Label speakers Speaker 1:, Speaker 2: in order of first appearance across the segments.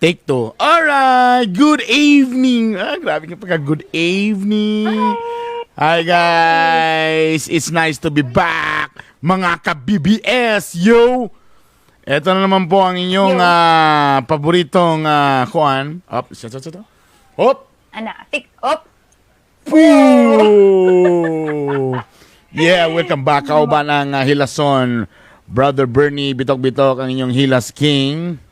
Speaker 1: Take two. Alright, good evening. Grabe ka pagka good evening. Hi guys, it's nice to be back. Mga ka-BBS, yo! Ito na naman po ang inyong paboritong kuan. Up, hop!
Speaker 2: Tik, op!
Speaker 1: Ooh. Yeah, welcome back. Kao ba ng Hilason? Brother Bernie, bitok-bitok ang inyong Hilas King.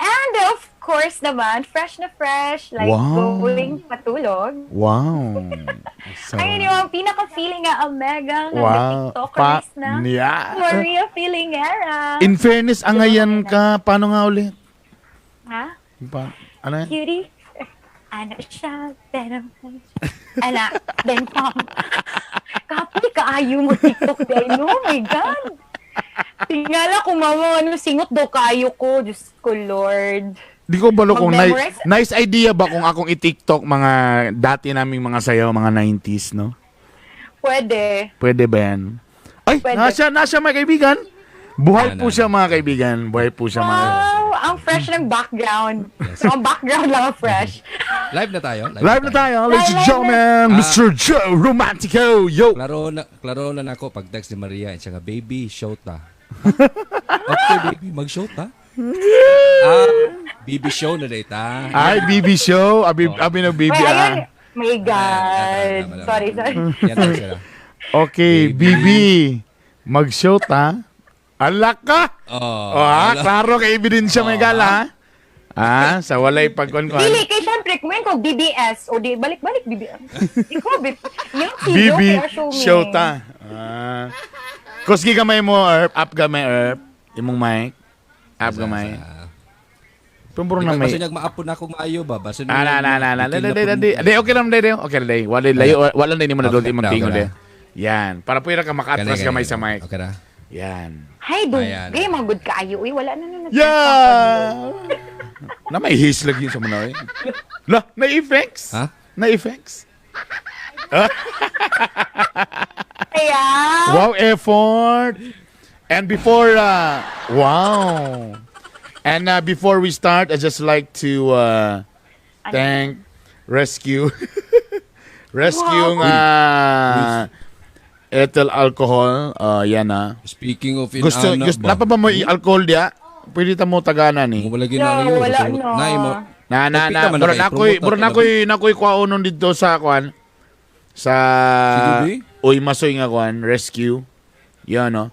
Speaker 2: And of course naman, fresh na fresh, like going patulog.
Speaker 1: Wow. So,
Speaker 2: ayun yung pinaka-feeling nga Omega ng TikTokers na
Speaker 1: yeah.
Speaker 2: Maria Filingera.
Speaker 1: In fairness, angayan ka. Paano nga ulit?
Speaker 2: Ha?
Speaker 1: Ano yan?
Speaker 2: Cutie? Ano siya? Venom. Ano? Ben Pom. Kapoy kaayo mo TikTok day. Oh my God. Tingala ko mama, singot daw kaayo ko. Diyos ko, Lord.
Speaker 1: Di ko balo kung
Speaker 2: Mag-memorize?
Speaker 1: nice idea ba kung akong i-TikTok mga dati naming mga sayaw, mga 90s, no?
Speaker 2: Pwede.
Speaker 1: Pwede ba yan? Ay,
Speaker 2: Pwede.
Speaker 1: nasa mga kaibigan. Buhay po siya mga kaibigan. Buhay po siya mga
Speaker 2: Wow, ang fresh ng background. So, ang background lang ang fresh.
Speaker 3: Live na tayo.
Speaker 1: Live na tayo, ladies and gentlemen. Mr. Joe Romantico. Yo!
Speaker 3: Klaro na ako pag text ni Maria. Siya nga, baby, show ta. Okay, baby, mag-show ta. BB show na data.
Speaker 1: Ay, BB show. Abi ng BB.
Speaker 2: Wait, ayun. My God. Sorry.
Speaker 3: Yan tayo sila.
Speaker 1: Okay, BB. Mag-show ta. Alak ka! Klaro kay ebidensya may gala. Sa walay pagkuhan-kuhan.
Speaker 2: Dili, kay syempre, kumain ko BBS. O di, balik-balik BBS. Ikaw, yung
Speaker 1: BB
Speaker 2: show me.
Speaker 1: show ta. Kuski gamay mo, Erp. Up gamay, Erp. Imong mic. Up gamay. Pumpuro na may.
Speaker 3: Baso niyag maapon na akong maayo ba? Baso
Speaker 1: Di, okay lang, di. Okay lang, wala na mo na doon imong tingo, di. Yan. Para pwera ka maka-atras gamay sa mic.
Speaker 3: Okay na.
Speaker 1: Yan.
Speaker 2: Hay, dugay, mga good kaayo. Uy, wala na.
Speaker 1: Yeah! Na may his lagi sa manoy. La, na effects?
Speaker 3: Ha?
Speaker 1: Na effects?
Speaker 2: Kaya,
Speaker 1: Wow, effort. And before wow. And before we start, I just like to thank Rescue ethyl alcohol. Yan na.
Speaker 3: Speaking of
Speaker 1: Gusto napa ba mo alcohol dia? Pwede ta mo tagana ni.
Speaker 3: Wala ginalayo.
Speaker 2: wala na.
Speaker 1: Bro nakoy kwaonon dito sa kwan. Sa Uy masoy nga kwan, Rescue. Yan no.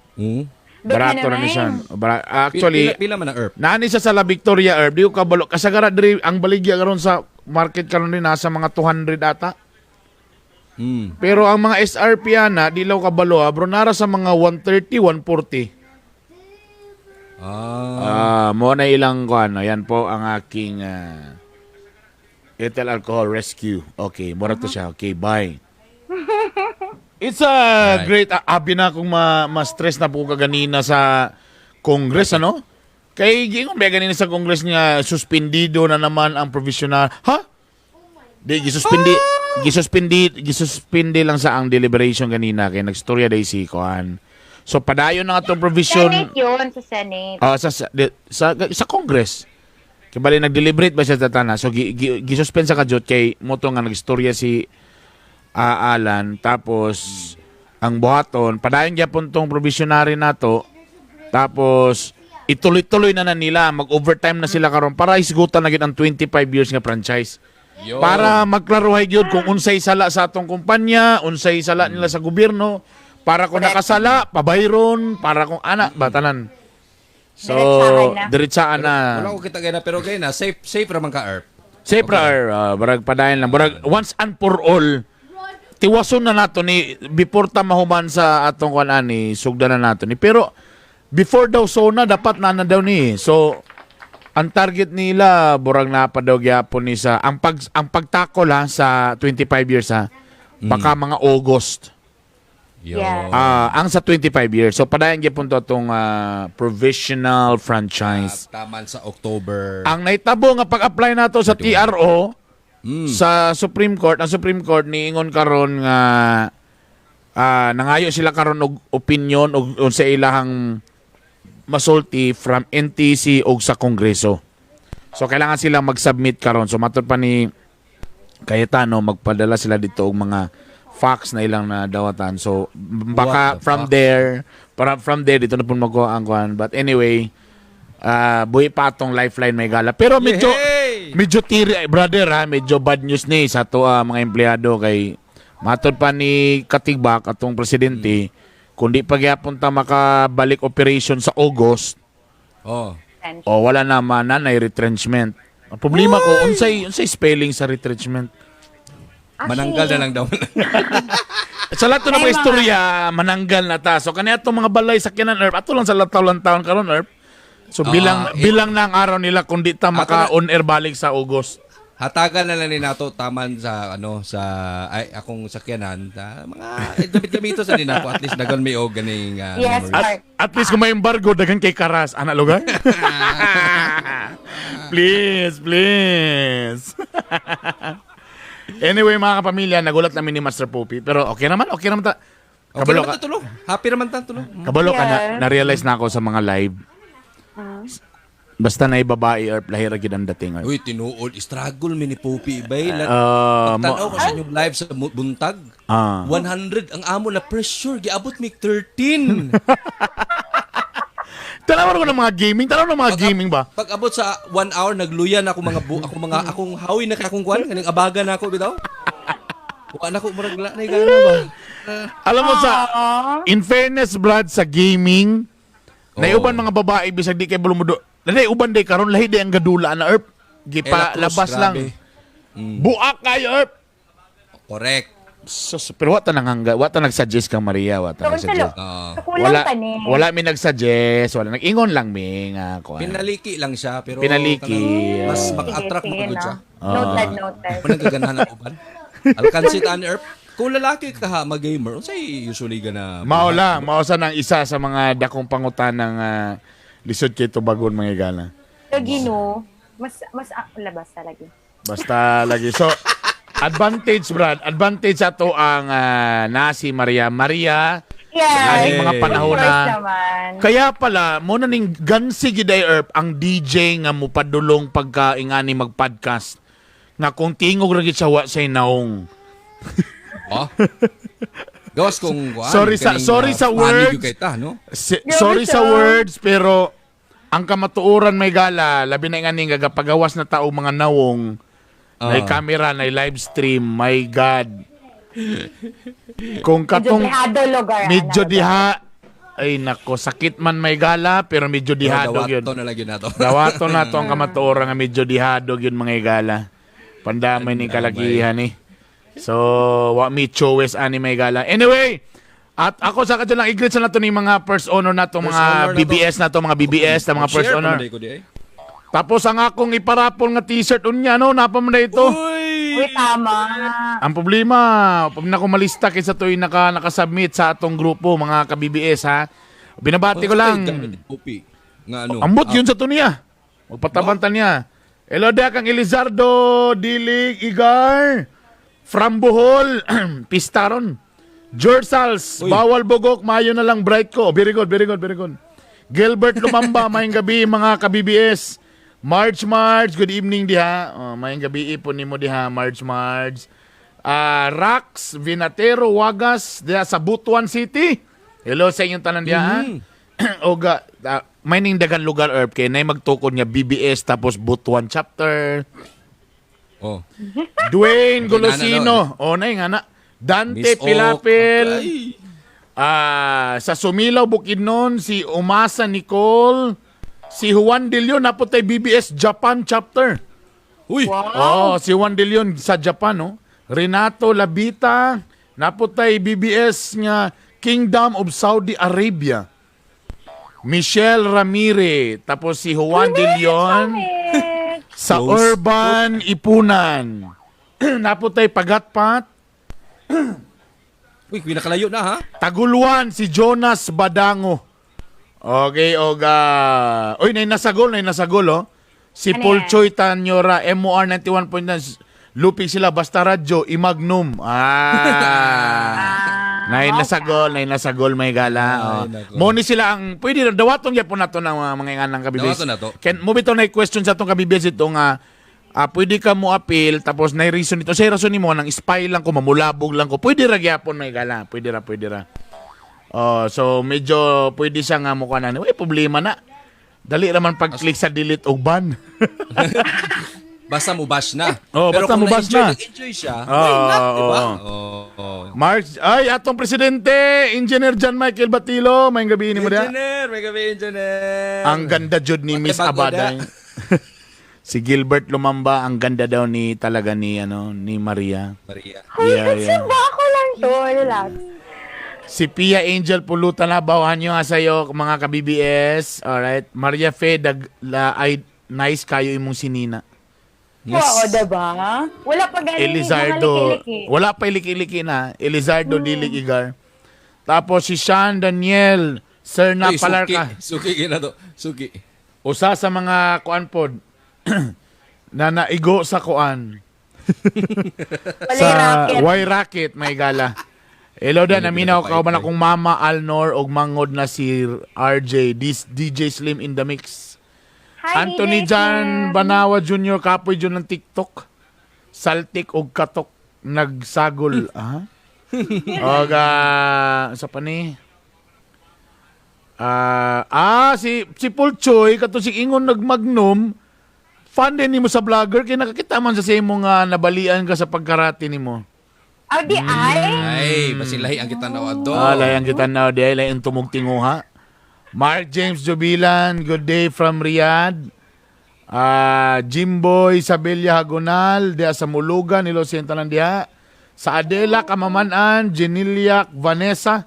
Speaker 1: Barato na ni siya. Actually,
Speaker 3: Pila man ang ERP?
Speaker 1: naani siya sa La Victoria Herb. Di ko kabalo. Kasagara diri ang baligya karon sa market karon din nasa mga 200 ata. Pero ang mga SRP na di law kabalo bro nara sa mga 130, 140. Mo na ilang kuan. Yan po ang aking ethyl alcohol rescue. Okay, mura to siya. Okay, bye. It's a great abi na akong ma-stress na po kaganina sa Congress, ano? Kay gingon ba ganina sa Congress nga suspendido na naman ang provisional. Ha? Di gisuspindi lang sa ang deliberation ganina kay nagstorya day si Kuan. So padayon na atong provision
Speaker 2: Senate yun, sa Senate.
Speaker 1: sa Congress. Kay bali nag-deliberate ba siya sa tana. So gisuspend sa kajot kay moto nga nagstorya si Alan tapos ang buhaton padayon gyapon tong provisionary nato tapos ituloy-tuloy na nila mag-overtime na sila karon para isgutan na gid ang 25 years nga franchise. Para magklaruhay gyud kung unsay sala sa atong kumpanya, unsay sala nila sa gobyerno, para kung nakasala pabayron, para kung ana batanan. So diretsaan na.
Speaker 3: Wala ko kita gana pero gay na safe raman ka ERP.
Speaker 1: Safe ra barag padayon lang. Barag once and for all tiwason na nato ni before ta mahuman sa atong kuan ani sugdan na nato ni pero before daw na dapat na daw ni so ang target nila burag na pa daw gyapon ni sa ang pagtakol sa 25 years baka mga August ang sa 25 years so padayon gyapon to atong provisional franchise
Speaker 3: Taman sa October
Speaker 1: ang naitabo nga pag-apply nato sa TRO sa Supreme Court, ang Supreme Court niingon karon nga nangayo sila karon og opinion og sa ilahang masulti from NTC og sa Kongreso. So kailangan silang mag-submit karon. So matod pa ni Cayetano, magpadala sila dito og mga facts na ilang na dawatan. So baka
Speaker 3: What the
Speaker 1: from
Speaker 3: fuck?
Speaker 1: there, from there dito na po magkuha ang kuhan. But anyway, buhi pa atong lifeline may gala. Pero medyo
Speaker 3: Yay!
Speaker 1: medyo tiri brother ha, medyo bad news ni sa to mga empleyado kay matod pa ni Katigbak atong presidente, kundi pa gyapon ta makabalik operation sa August,
Speaker 3: Oh.
Speaker 1: o wala na mananay retrenchment. Ang problema ko unsay spelling sa retrenchment.
Speaker 3: Mananggal na lang daw.
Speaker 1: Sa lahat ng mga istorya, mananggal na ta. So kaniya itong mga balay sa kinan Earth, ato lang sa taon karon Earth. So bilang na ang araw nila kundi ta maka on air balik sa August.
Speaker 3: Hatagan na lang ni nato taman sa akong sakyanan sa mga gamit-gamito sa din ako at least dagon may og ganing
Speaker 2: Yes,
Speaker 3: memories.
Speaker 2: Mark.
Speaker 1: At least kung may embargo, dagan kay Karas. Ana, lugar? Please. Anyway, mga kapamilya, nagulat namin ni Master Poopy. Pero okay naman ta.
Speaker 3: Okay
Speaker 1: Kabalo
Speaker 3: naman
Speaker 1: ka,
Speaker 3: ta tulo. Happy naman ta tulo.
Speaker 1: kabalo ka
Speaker 2: Yeah.
Speaker 1: na-realize na ako sa mga live. Basta na babae or lahira gid ang dating.
Speaker 3: Uy, tinuod struggle mi ni Poopy bay.
Speaker 1: mo-
Speaker 3: Tanaw ko sa inyong live sa buntag.
Speaker 1: Ah.
Speaker 3: 100 ang amo na pressure giabot mi 13.
Speaker 1: Tanawan ko ng mga gaming. Tanawan ng mga gaming ba?
Speaker 3: Pag abot sa 1 hour nagluya na ako akong hawi na kay akong kwan kaning abaga na ako bitaw. Wa na ko murag na gana ba.
Speaker 1: Alam mo sa,
Speaker 2: Aww.
Speaker 1: in fairness, Brad, sa gaming, naiuban mga babae, bisag di kay bulumudo. Dahil uban day karon lahi day ang gadula na Erp. Gipa labas lang. Buak kayo Erp.
Speaker 3: Correct.
Speaker 1: Sus, pero wata nagsuggest kang Maria, wata
Speaker 2: Doon sa
Speaker 1: nagsuggest.
Speaker 2: kulang pa ni.
Speaker 1: Wala mi nagsuggest, wala nag-ingon lang mi nga ko.
Speaker 3: Pinaliki lang siya pero
Speaker 1: Pinaliki,
Speaker 3: kanang mas
Speaker 1: ah.
Speaker 3: mak-attract mo pagod siya.
Speaker 2: Noted.
Speaker 3: Ano nagaganahan ang uban? Alkansit an Erp. Kung lalaki ka ha, mag-gamer, unsay usually gana
Speaker 1: Mao sa nang isa sa mga dakong pangutan ng lisod kay Tubagon mga gala.
Speaker 2: So, Gino, mas labas talaga.
Speaker 1: Basta lagi. So, advantage, Brad. Advantage ato ang nasi Maria. Maria,
Speaker 2: Yes.
Speaker 1: Aning mga panahon
Speaker 2: Of
Speaker 1: na-
Speaker 2: course naman.
Speaker 1: kaya pala, mo na ning gansi giday Erp ang DJ nga mo padulong pagka ingani mag-podcast. Nga kung tingog ra gid siya wa say naong.
Speaker 3: Oh. Gawas kung kuan.
Speaker 1: Sorry sa words.
Speaker 3: Kita, no?
Speaker 1: Sorry
Speaker 2: siya.
Speaker 1: sa words, pero ang kamatuoran may gala, labi na ingani nga pagawas na tao mga nawong, may camera, may live stream, my God. Kung
Speaker 2: Medyo
Speaker 1: katong
Speaker 2: dihado lugar.
Speaker 1: medyo
Speaker 2: ano,
Speaker 1: diha, ay nako, sakit man may gala, pero medyo dihado yun.
Speaker 3: Dawato na lang yun nato.
Speaker 1: Dawato na to ang kamatuoran nga medyo dihado yun mga gala. Pandamay ni kalakihan eh. So, wa mi chowes ani may gala. Anyway, at ako sa kadto lang igreet sa nato ni mga first honor nato,
Speaker 3: First
Speaker 1: mga
Speaker 3: honor na to.
Speaker 1: BBS nato, mga BBS na mga first honor. Tapos ang akong iparapol nga t-shirt unya no, napa man na ito.
Speaker 2: Uy, tama.
Speaker 1: Ang problema, pag na ko malista kaysa to'y nakasubmit sa atong grupo, mga ka-BBS ha. Binabati ko lang.
Speaker 3: Nga ano?
Speaker 1: Ambot yun sa to niya. Magpatabantan niya. Hello da kang Elizardo, Dilig, Igar, from Bohol, Pistaron. George Sals,
Speaker 3: Uy.
Speaker 1: Bawal Bogok, mayo na lang bright ko. Very good. Gilbert Lumamba, mayang gabi mga ka-BBS. March, good evening diha. Mayang gabi po nimo diha, March. Rax, Vinatero, Wagas, diha sa Butuan City. Hello sa inyong tanan diha. ha? Oga, may ning dagang lugar Erp kay nay magtukod niya BBS tapos Butuan chapter.
Speaker 3: Oh.
Speaker 1: Dwayne
Speaker 3: Nay,
Speaker 1: Golosino. Nay nga na. Dante
Speaker 3: Miss Oak.
Speaker 1: Pilapil.
Speaker 3: Ay.
Speaker 1: Sa Sumilaw Bukidnon, si Umasa Nicole, si Juan De Leon, naputay BBS Japan chapter.
Speaker 3: Uy.
Speaker 1: Oh, si Juan De Leon sa Japan, no? Renato Labita, naputay BBS nga Kingdom of Saudi Arabia. Michelle Ramirez, tapos si Juan De Leon sa
Speaker 3: Close.
Speaker 1: Urban Ipunan. Naputay Pagatpat.
Speaker 3: Uy, pinakalayo na ha?
Speaker 1: Taguluan si Jonas Badango. Okay, oga. Uy, nasagol, oh. Si
Speaker 2: Ano
Speaker 1: Paul
Speaker 2: yan?
Speaker 1: Choi Tanyora, MOR 91.9, lupig sila, basta radyo, Imagnum. Nay nasagol may gala.
Speaker 3: Ay,
Speaker 1: Oh.
Speaker 3: nako.
Speaker 1: Mo ni sila ang pwede dawatong gyapon nato ng mga inganang kabibis.
Speaker 3: Dawaton na to.
Speaker 1: Ken mo bitaw na question sa atong kabibis ito nga pwede ka mo appeal tapos na reason ito. Sa rason nimo nang spy lang ko, mamulabog lang ko. Pwede ra gyapon may gala. Pwede ra. Oh, so medyo pwede siya nga mo kanan. Way problema na. Dali raman pag-click sa delete o ban.
Speaker 3: Basta mo bash na.
Speaker 1: Oh,
Speaker 3: Pero
Speaker 1: basta
Speaker 3: kung
Speaker 1: mo bash na.
Speaker 3: nag-enjoy siya, why not, di ba? Oh.
Speaker 1: March, ay atong presidente, Engineer John Michael Batilo, may gabi ni mo dia.
Speaker 3: Engineer, may gabi, engineer.
Speaker 1: Ang ganda jud ni
Speaker 3: What
Speaker 1: Miss
Speaker 3: the bago
Speaker 1: Abaday. Si Gilbert Lumamba, ang ganda daw ni talaga ni Maria.
Speaker 3: Maria.
Speaker 1: Yeah, yeah.
Speaker 2: Ba ako lang to, relax.
Speaker 1: Si Pia Angel Pulutan na bawahan nyo nga sa'yo mga ka-BBS. Alright. Maria Fe, ay nice kayo imong sinina.
Speaker 3: Yes.
Speaker 2: Oo, diba? Wala pa galing
Speaker 1: Elizardo, wala pa iliki-iliki na. Elizardo Dilig Igar. Tapos si Sean Daniel, Sir na
Speaker 3: Ay,
Speaker 1: Palarka.
Speaker 3: Suki kina to. Suki.
Speaker 1: Usa sa mga kuan pod na naigo sa kuan. Sa Y Racket, may gala. Hello dan, naminaw ka ba na kung Mama Alnor og mangod na si RJ, DJ Slim in the mix.
Speaker 2: Hi,
Speaker 1: Anthony
Speaker 2: DJ
Speaker 1: Jan
Speaker 2: Slim.
Speaker 1: Banawa Jr. kapoy dyan ng TikTok. Saltik og katok nagsagol. Og sa pa ni? Si Pulchoy kato si Ingon nagmagnum. Fan din nimo sa vlogger kay nakakita man sa imong nabalian ka sa pagkarate nimo.
Speaker 2: Oh, di ay?
Speaker 3: Ay, basilahi ang kita na do.
Speaker 1: Layang kita na di layang tumog tinguha. Mark James Jubilan, good day from Riyadh. Jimboy Sabella Hagonal, diya sa Mulugan, Ilocos lang diya. Sa Adela Kamamanan, Geniliac Vanessa,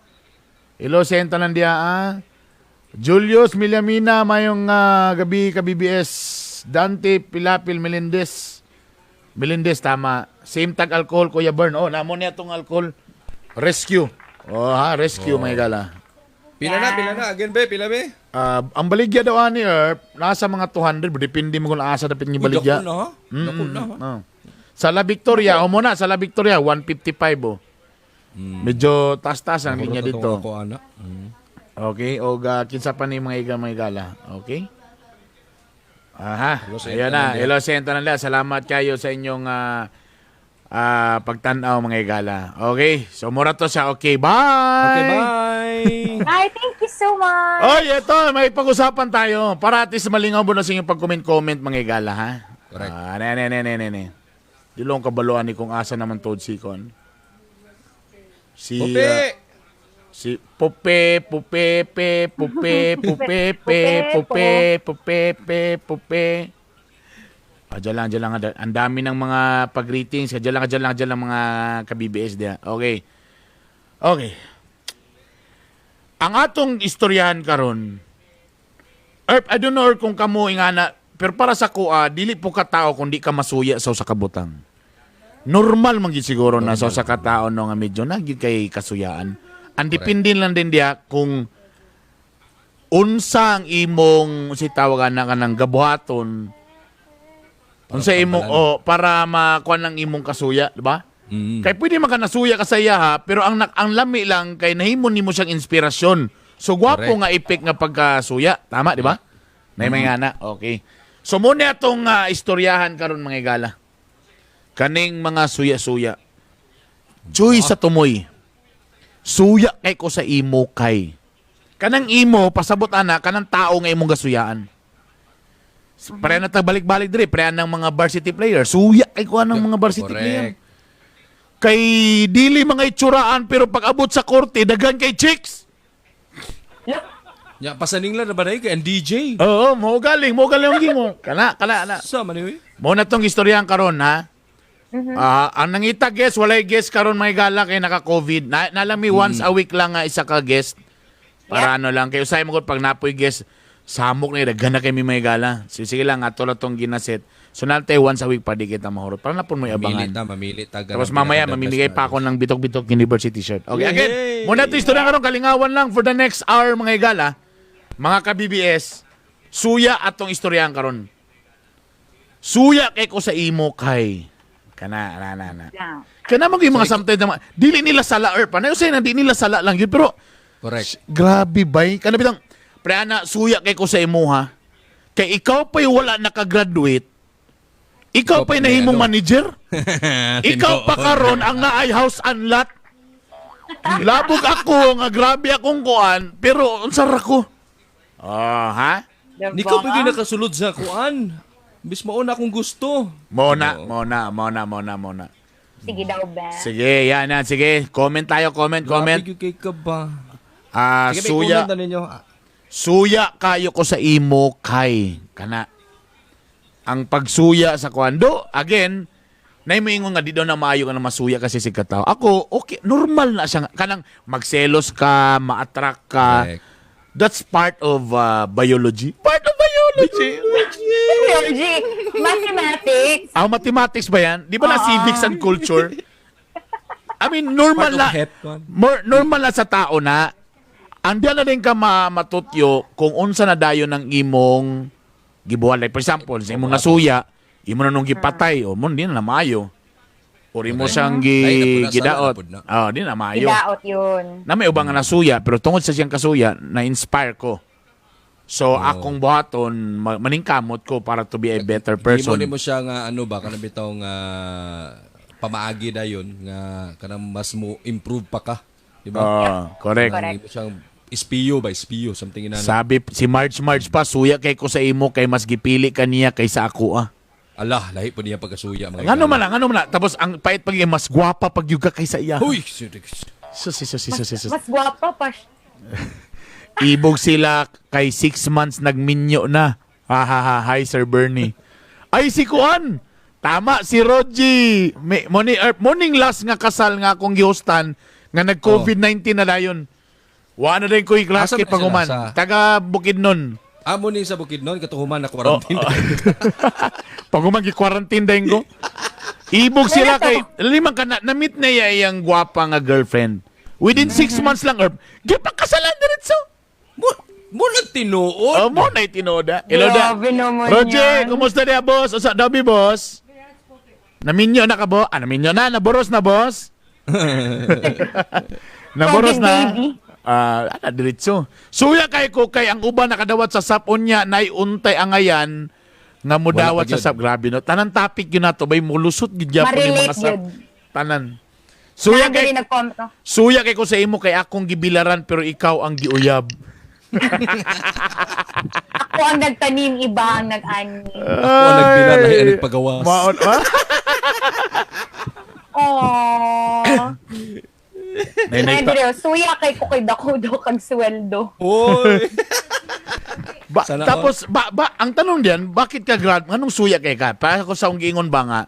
Speaker 1: Ilocos lang diya. Julius Milamina, mayong gabi ka BBS. Dante Pilapil Melendez. Melendez, tama. Same tag alcohol, Kuya Bern. Oh, namo niya itong alcohol. Rescue. Rescue, may gala.
Speaker 3: Pila na. Again, be, pila, be.
Speaker 1: Ang baligya daw ni Earp, nasa mga 200. Depende mo kung asa dapat yung baligya.
Speaker 3: Dako na, ha?
Speaker 1: Sa La Victoria, muna, sa La Victoria, 155, oh. Medyo taas-taas ang linya dito.
Speaker 3: Ako, ana.
Speaker 1: Okay, o kinsa pa ni mga gala. Okay? Aha,
Speaker 3: Hello,
Speaker 1: ayun na. Hello, Sento na. Salamat kayo sa inyong pagtanaw mga gala. Okay, so mura to siya. Okay, bye!
Speaker 3: Okay, bye!
Speaker 2: Hi, thank you so much.
Speaker 1: Oy, eto, may pag-usapan tayo. Para at least malingaw mo na sa inyong pag-comment mga gala, ha?
Speaker 3: Correct.
Speaker 1: Ne. Dilong kabaluan ni kung asa naman tod si Kon.
Speaker 3: Pupi!
Speaker 1: Si Pupe. Diyan lang. Ang dami ng mga pag-greetings. Diyan lang mga ka-BBS diya. Okay. Ang atong istoryahan karon. I don't know kung kamo ingana, pero para sa kuha, dili po ka tao kung di ka masuya sa kabutang. Normal man gid siguro na sa katao no nga medyo nagid kay kasuyaan. Ang depende lang din diya kung unsa ang imong si tawagan na kanang gabuhaton. Unsa imong para makuha ng imong kasuya, di ba? Kay pwede man ka nasuya ka sa iya ha, pero ang lami lang kay nahimon nimo siyang inspirasyon. So gwapo nga ipik nga pagkasuya, tama di ba? Nay may ngana. Okay. So muna atong istoryahan karon mga gala. Kaning mga suya-suya. Chuy sa tumoy. Suya kay ko sa imo kay. Kanang imo pasabot ana kanang tao nga imong gasuyaan. Pre na balik-balik dire, pre ng mga varsity player. Suya kay ko ng mga varsity player. Kay dili mga itsuraan pero pag abot sa korte daghan kay chicks.
Speaker 3: Ya pasaning lang na ba kay ang DJ?
Speaker 1: Oo, mo galing ang gingo. Kana.
Speaker 3: Sa maniwi?
Speaker 1: Mo na tong istoryahan karon ha. Ang nangita guest, walay guest karon may gala kay naka-COVID. Nalami once a week lang nga isa ka guest. Para ano lang kayo say mo pag napoy guest samok ni daghan na kay may gala. Sige lang ato na tong ginaset. So nalte once a week pa di kita mahurot. Para na po mo abangan.
Speaker 3: Mamili ta.
Speaker 1: Tapos mamaya mamimigay pa ako ng bitok-bitok university shirt. Okay, again. Muna ito istorya karon kalingawan lang for the next hour mga gala. Mga ka-BBS, suya atong istoryahan karon. Suya kay ko sa imo kay Kana, na.
Speaker 2: Lang.
Speaker 1: Kana mo yung mga sometimes na dili nila sala or pa. Say na di nila sala lang yun pero
Speaker 3: Correct.
Speaker 1: grabe bay. Kana bitang pre ana suya kay ko sa imuha. Kay ikaw pa'y wala nakagraduate. Ikaw pa'y nahimong manager. Ikaw pa karon ang naay house and lot. Labog ako nga grabe akong kuan pero unsar ako. Oh, ha?
Speaker 2: Diba?
Speaker 3: Di ka pwede nakasulod sa kuan. Bis mauna akong gusto.
Speaker 1: Mona.
Speaker 2: Sige daw, Ben.
Speaker 1: Sige, yan. Sige, comment tayo, comment.
Speaker 3: Grabe kay ka ba? Sige, may
Speaker 1: Suya.
Speaker 3: comment na ninyo.
Speaker 1: Suya kayo ko sa imo kay kana. Ang pagsuya sa kwando, again, naimingon nga di daw na maayo ka na masuya kasi si kataw. Ako, okay, normal na siya. Kanang magselos ka, ma-attract ka.
Speaker 3: Correct.
Speaker 1: That's part of biology. Part of biology.
Speaker 2: Biology, mathematics.
Speaker 1: Mathematics ba yan? Di ba na civics and culture? I mean, normal
Speaker 3: Part
Speaker 1: na.
Speaker 3: of het, kuan.
Speaker 1: Normal na sa tao na andiyan na din ka matutyo kung unsa na dayon ng imong gibuhat. Like, for example, sa imong nasuya, imo na nung gipatay, o mo, di na maayo. O imo siyang gidaot. Di na maayo.
Speaker 2: Gidaot yun.
Speaker 1: Na may ubang nga nasuya, pero tungod sa siyang kasuya, na-inspire ko. So, akong buhaton, maningkamot ko para to be a better person.
Speaker 3: Hindi mo siya nga ano ba, kanang bitaw nga pamaagi na yun, nga kanang mas mo improve pa ka. Di ba?
Speaker 1: Correct.
Speaker 2: Correct.
Speaker 3: Hindi mo siyang espiyo, something inana.
Speaker 1: Sabi, si Marge pa, suya kay ko sa imo, kay mas gipili ka niya kaysa ako,
Speaker 3: Allah, lahi po niya pagkasuya. Mga
Speaker 1: Ano man lang. Tapos, ang pait pag mas gwapa pag yuga kaysa iya.
Speaker 3: Huy!
Speaker 1: Sus.
Speaker 2: Mas gwapa pa siya.
Speaker 1: Ibog sila kay 6 months nagminyo na. Hi, Sir Bernie. Ay, si Kuan. Tama, si Roji. Morning last nga kasal nga akong gihostan nga nag-COVID-19 na dayon. Wala na rin ko i-class
Speaker 3: Asa
Speaker 1: kay
Speaker 3: ba sila?
Speaker 1: Panguman.
Speaker 3: Sa-
Speaker 1: Taga Bukidnon.
Speaker 3: Amo ni sa Bukidnon, katuhuman na quarantine.
Speaker 1: Panguman gi-quarantine dahin ko. Ibog sila kay limang ka na-meet na iyang gwapa nga girlfriend. Within 6 months lang, gipakasalan na rin so.
Speaker 3: Mo lang tinuod.
Speaker 1: Mo na itinoda. Iloda.
Speaker 2: Grabe naman
Speaker 1: Roger,
Speaker 2: yan.
Speaker 1: kumusta niya, boss? Usa, Dobby, boss? Naminyo na ka, bo? Naminyo na? Naboros na, boss? Naboros
Speaker 2: COVID
Speaker 1: na?
Speaker 2: baby.
Speaker 1: Diretso. Suya kay ko kay ang uban nakadawat sa sapon niya naiuntay ang ngayan nga mudawat
Speaker 3: Wala pa
Speaker 1: sa sap. Grabe no. Tanan topic yun nato bay mulusot gid gyapon yung mga
Speaker 2: Marelate
Speaker 1: sap.
Speaker 2: yun.
Speaker 1: Tanan. Suya kay
Speaker 2: Nandali nag-comment ako.
Speaker 1: Suya kay ko sa imo kay akong gibilaran pero ikaw ang giuyab.
Speaker 2: Ako ang nagtanim, iba ang nag-ani.
Speaker 3: Ako ang nagbinar, lahi ang nagpagawas.
Speaker 1: Maon ha?
Speaker 2: Aww.
Speaker 1: Nay
Speaker 2: Andrew, suya kay ko kay dako daw kang sweldo.
Speaker 3: Oy! Sana
Speaker 1: tapos ang tanong diyan, bakit ka grad nganong suya kay ka? Para ko sa ung giingon ba nga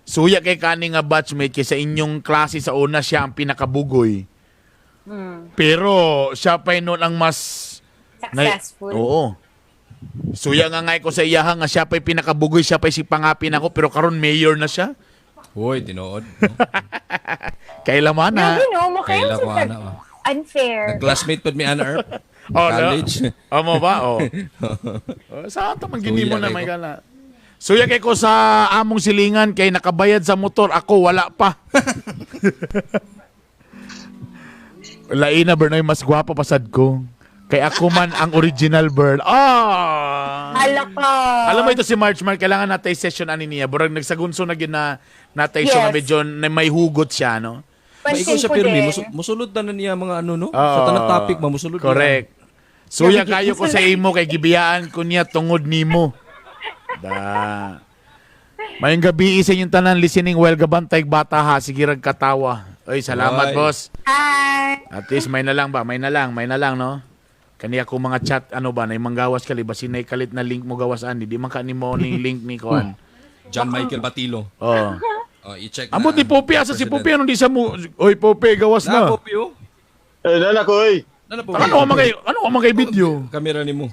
Speaker 1: suya kay kani nga batchmate kay sa inyong klase sa una siya ang pinakabugoy. Pero siya pa noon ang mas
Speaker 2: Successful.
Speaker 1: Oo. Suya nga ngay ko sa iyaha nga siya pa'y pinakabugoy, siya pa'y si pangapin ako, pero karon mayor na siya.
Speaker 3: Hoy, tinuod.
Speaker 1: Kailan man na.
Speaker 2: Grabe no, mukha
Speaker 3: Kaila ko,
Speaker 2: yung
Speaker 3: ana.
Speaker 2: unfair.
Speaker 3: Nag-classmate pa mi Ana Earp.
Speaker 1: Oh,
Speaker 3: College.
Speaker 1: No? Mo ba? Oh. Saan ito gini mo
Speaker 3: Suya
Speaker 1: na
Speaker 3: kay
Speaker 1: may
Speaker 3: ko.
Speaker 1: gana? Suya kay ko sa among silingan kay nakabayad sa motor, ako wala pa. Laina Bernoy mas gwapo pa sad ko. Kay ako man ang original bird.
Speaker 2: Hala ka.
Speaker 1: Alam mo ito si March kailangan natay session ani niya. Burag nagsagunso na gyud na natay siya
Speaker 2: Yes.
Speaker 1: nga medyo na may hugot siya, no?
Speaker 3: Maigo
Speaker 2: Pansin
Speaker 3: siya
Speaker 2: ko
Speaker 3: pirmi,
Speaker 2: din.
Speaker 3: musulod na niya mga ano no?
Speaker 1: Oo.
Speaker 3: Sa tanang topic mamusulod na.
Speaker 1: Correct. Suya kayo ko sa imo kay gibiyaan ko niya tungod nimo. Da. Mayong gabi sa inyong tanan listening well gabantay bata ha sige rag katawa. Oy, salamat
Speaker 3: Bye.
Speaker 1: boss.
Speaker 2: Hi.
Speaker 1: At least may na lang ba? May na lang, no? Kaniya ko mga chat ano ba na manggawas kali basin nay kalit na link mo gawas ani di man kanimo ni link ni Kuan.
Speaker 3: John Michael Batilo.
Speaker 1: Oh.
Speaker 3: I-check
Speaker 1: Amo ni Popi asa si Popi ano di sa mo. Oy Popi gawas
Speaker 3: Na,
Speaker 1: na.
Speaker 3: Popi, oh.
Speaker 4: Nana ko, oy.
Speaker 3: Na po.
Speaker 1: Ano ka magay video?
Speaker 3: Kamera ni mo.